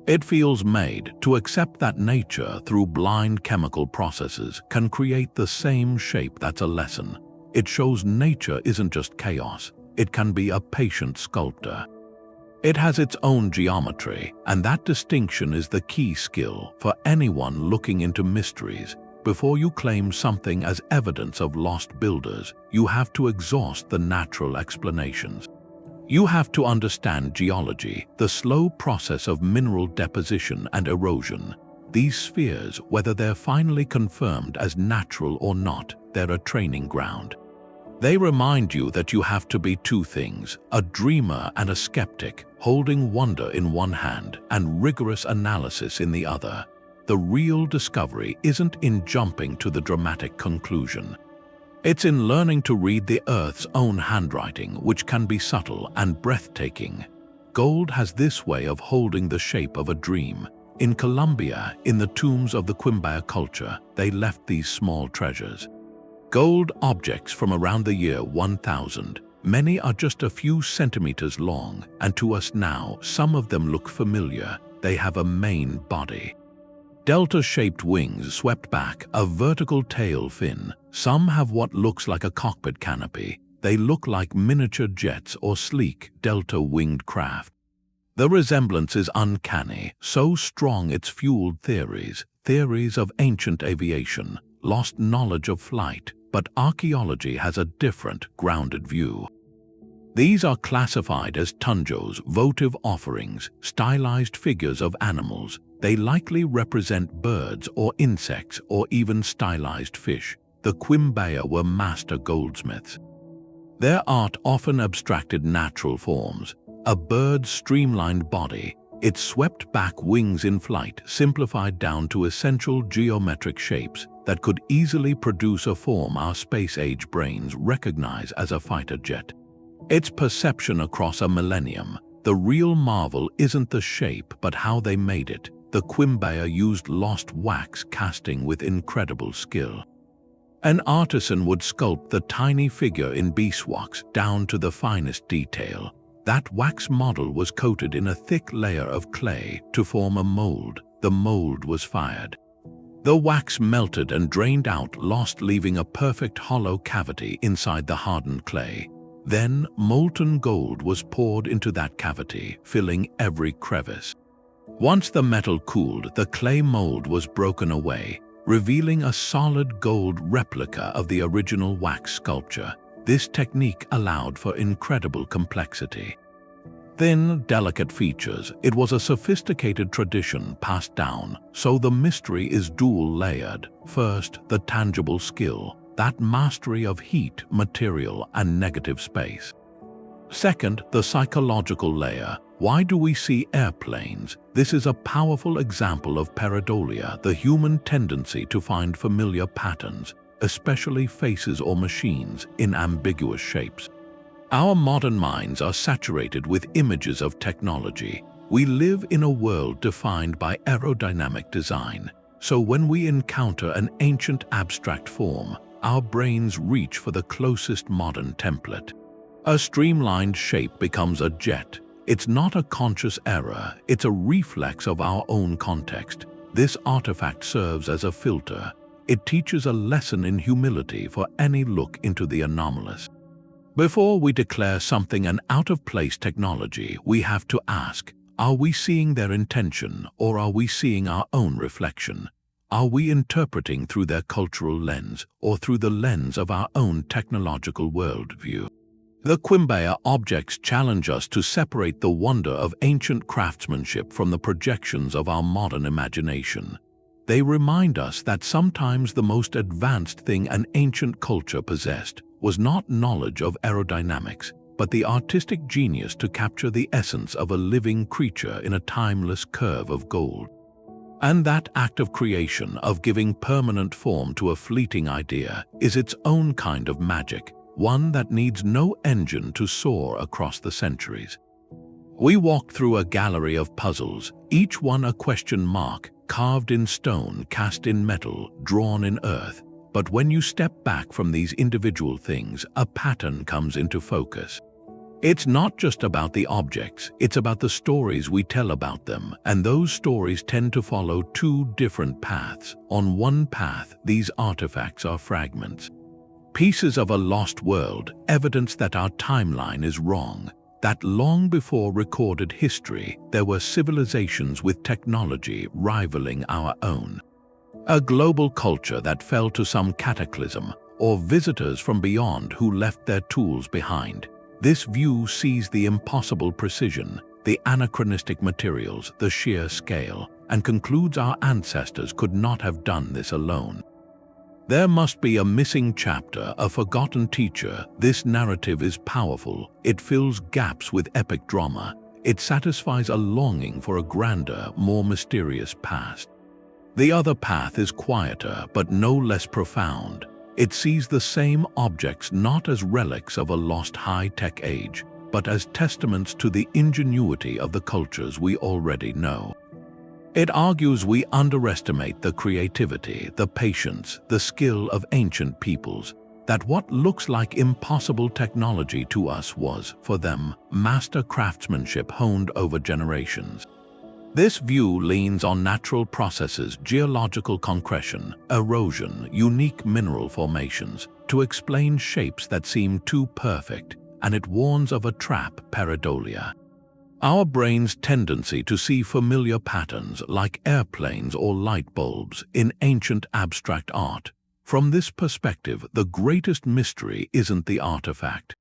It feels made to accept that nature, through blind chemical processes, can create the same shape. That's a lesson. It shows nature isn't just chaos. It can be a patient sculptor. It has its own geometry, and that distinction is the key skill for anyone looking into mysteries. Before you claim something as evidence of lost builders, you have to exhaust the natural explanations. You have to understand geology, the slow process of mineral deposition and erosion. These spheres, whether they're finally confirmed as natural or not, they're a training ground. They remind you that you have to be two things, a dreamer and a skeptic, holding wonder in one hand and rigorous analysis in the other. the real discovery isn't in jumping to the dramatic conclusion. It's in learning to read the Earth's own handwriting, which can be subtle and breathtaking. Gold has this way of holding the shape of a dream. In Colombia, in the tombs of the Quimbaya culture, they left these small treasures. Gold objects from around the year 1000. Many are just a few centimeters long, and to us now, some of them look familiar. They have a main body. Delta-shaped wings swept back, a vertical tail fin. Some have what looks like a cockpit canopy. They look like miniature jets or sleek, delta-winged craft. The resemblance is uncanny, so strong it's fueled theories of ancient aviation, lost knowledge of flight, but archaeology has a different, grounded view. These are classified as tunjos, votive offerings, stylized figures of animals. They likely represent birds or insects or even stylized fish. The Quimbaya were master goldsmiths. Their art often abstracted natural forms. A bird's streamlined body, its swept-back wings in flight simplified down to essential geometric shapes that could easily produce a form our space-age brains recognize as a fighter jet. Its perception across a millennium. The real marvel isn't the shape but how they made it. The Quimbaya used lost wax casting with incredible skill. An artisan would sculpt the tiny figure in beeswax down to the finest detail. That wax model was coated in a thick layer of clay to form a mold. The mold was fired. The wax melted and drained out, leaving a perfect hollow cavity inside the hardened clay. Then molten gold was poured into that cavity, filling every crevice. Once the metal cooled, the clay mold was broken away, revealing a solid gold replica of the original wax sculpture. This technique allowed for incredible complexity. Thin, delicate features. It was a sophisticated tradition passed down, so the mystery is dual-layered. First, the tangible skill, that mastery of heat, material, and negative space. Second, the psychological layer. Why do we see airplanes? This is a powerful example of pareidolia, the human tendency to find familiar patterns, especially faces or machines, in ambiguous shapes. Our modern minds are saturated with images of technology. We live in a world defined by aerodynamic design, so when we encounter an ancient abstract form, our brains reach for the closest modern template. A streamlined shape becomes a jet. It's not a conscious error, it's a reflex of our own context. This artifact serves as a filter. It teaches a lesson in humility for any look into the anomalous. Before we declare something an out-of-place technology, we have to ask, are we seeing their intention or are we seeing our own reflection? Are we interpreting through their cultural lens or through the lens of our own technological worldview? The Quimbaya objects challenge us to separate the wonder of ancient craftsmanship from the projections of our modern imagination. They remind us that sometimes the most advanced thing an ancient culture possessed was not knowledge of aerodynamics, but the artistic genius to capture the essence of a living creature in a timeless curve of gold. And that act of creation, of giving permanent form to a fleeting idea, is its own kind of magic, one that needs no engine to soar across the centuries. We walked through a gallery of puzzles, each one a question mark, carved in stone, cast in metal, drawn in earth. But when you step back from these individual things, a pattern comes into focus. It's not just about the objects, it's about the stories we tell about them, and those stories tend to follow two different paths. On one path, these artifacts are fragments. Pieces of a lost world, evidence that our timeline is wrong, that long before recorded history, there were civilizations with technology rivaling our own. A global culture that fell to some cataclysm, or visitors from beyond who left their tools behind. This view sees the impossible precision, the anachronistic materials, the sheer scale, and concludes our ancestors could not have done this alone. There must be a missing chapter, a forgotten teacher. This narrative is powerful. It fills gaps with epic drama. It satisfies a longing for a grander, more mysterious past. The other path is quieter but no less profound. It sees the same objects not as relics of a lost high-tech age, but as testaments to the ingenuity of the cultures we already know. It argues we underestimate the creativity, the patience, the skill of ancient peoples, that what looks like impossible technology to us was, for them, master craftsmanship honed over generations. This view leans on natural processes, geological concretion, erosion, unique mineral formations, to explain shapes that seem too perfect, and it warns of a trap, pareidolia. Our brain's tendency to see familiar patterns like airplanes or light bulbs in ancient abstract art. From this perspective, the greatest mystery isn't the artifact.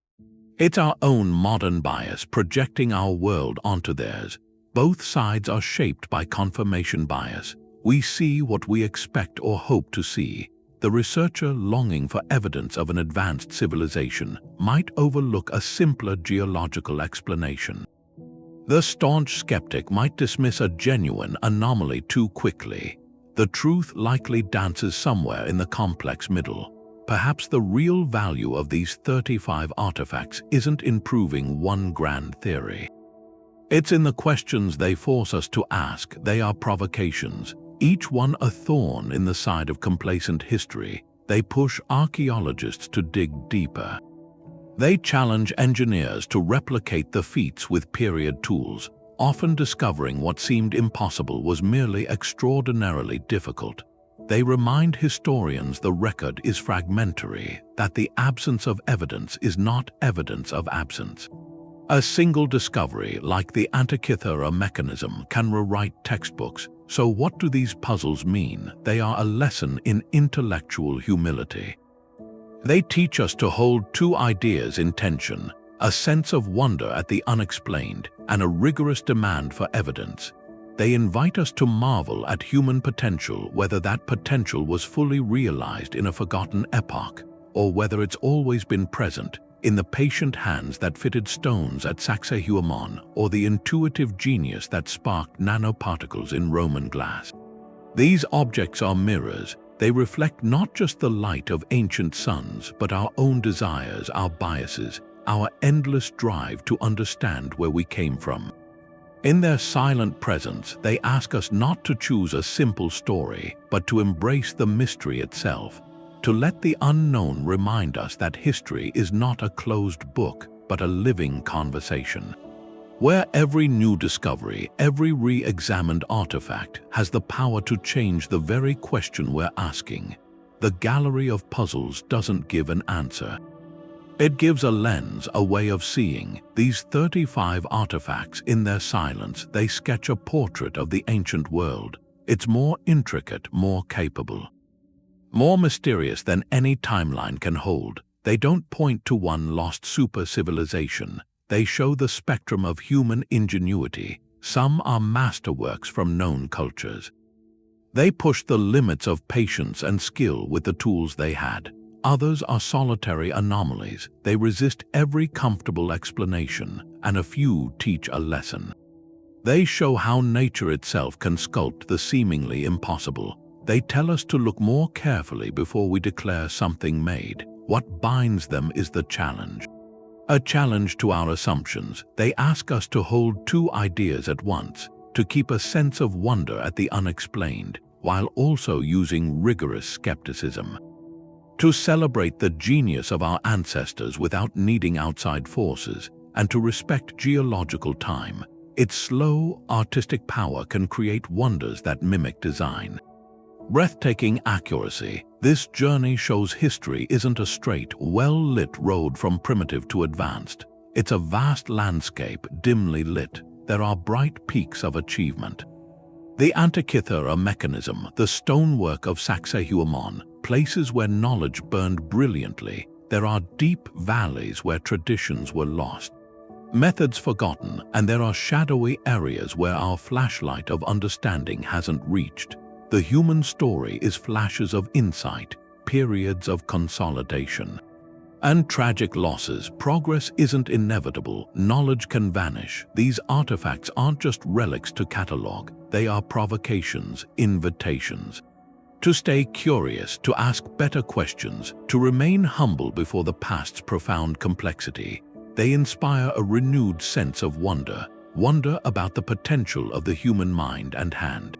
It's our own modern bias projecting our world onto theirs. Both sides are shaped by confirmation bias. We see what we expect or hope to see. The researcher longing for evidence of an advanced civilization might overlook a simpler geological explanation. The staunch skeptic might dismiss a genuine anomaly too quickly. The truth likely dances somewhere in the complex middle. Perhaps the real value of these 35 artifacts isn't in proving one grand theory. It's in the questions they force us to ask. They are provocations, each one a thorn in the side of complacent history. They push archaeologists to dig deeper. They challenge engineers to replicate the feats with period tools, often discovering what seemed impossible was merely extraordinarily difficult. They remind historians the record is fragmentary, that the absence of evidence is not evidence of absence. A single discovery, like the Antikythera mechanism, can rewrite textbooks. So what do these puzzles mean? They are a lesson in intellectual humility. They teach us to hold two ideas in tension, a sense of wonder at the unexplained and a rigorous demand for evidence. They invite us to marvel at human potential, whether that potential was fully realized in a forgotten epoch, or whether it's always been present in the patient hands that fitted stones at Sacsayhuamán, or the intuitive genius that sparked nanoparticles in Roman glass. These objects are mirrors. They reflect not just the light of ancient suns, but our own desires, our biases, our endless drive to understand where we came from. In their silent presence, they ask us not to choose a simple story, but to embrace the mystery itself, to let the unknown remind us that history is not a closed book, but a living conversation, where every new discovery, every re-examined artifact has the power to change the very question we're asking. The gallery of puzzles doesn't give an answer. It gives a lens, a way of seeing. These 35 artifacts, in their silence, they sketch a portrait of the ancient world. It's more intricate, more capable, more mysterious than any timeline can hold. They don't point to one lost super-civilization. They show the spectrum of human ingenuity. Some are masterworks from known cultures. They push the limits of patience and skill with the tools they had. Others are solitary anomalies. They resist every comfortable explanation, and a few teach a lesson. They show how nature itself can sculpt the seemingly impossible. They tell us to look more carefully before we declare something made. What binds them is the challenge. A challenge to our assumptions. They ask us to hold two ideas at once, to keep a sense of wonder at the unexplained, while also using rigorous skepticism. To celebrate the genius of our ancestors without needing outside forces, and to respect geological time. Its slow, artistic power can create wonders that mimic design. Breathtaking accuracy. This journey shows history isn't a straight, well-lit road from primitive to advanced. It's a vast landscape, dimly lit. There are bright peaks of achievement. The Antikythera mechanism, the stonework of Sacsayhuamán, places where knowledge burned brilliantly. There are deep valleys where traditions were lost, methods forgotten, and there are shadowy areas where our flashlight of understanding hasn't reached. The human story is flashes of insight, periods of consolidation. And tragic losses. Progress isn't inevitable. Knowledge can vanish. These artifacts aren't just relics to catalog. They are provocations, invitations. To stay curious, to ask better questions, to remain humble before the past's profound complexity. They inspire a renewed sense of wonder about the potential of the human mind and hand.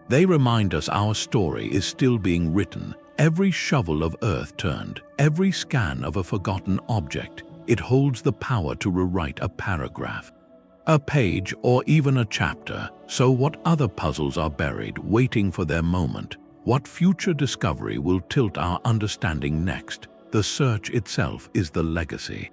They remind us our story is still being written. Every shovel of earth turned, every scan of a forgotten object, it holds the power to rewrite a paragraph, a page, or even a chapter. So what other puzzles are buried, waiting for their moment? What future discovery will tilt our understanding next? The search itself is the legacy.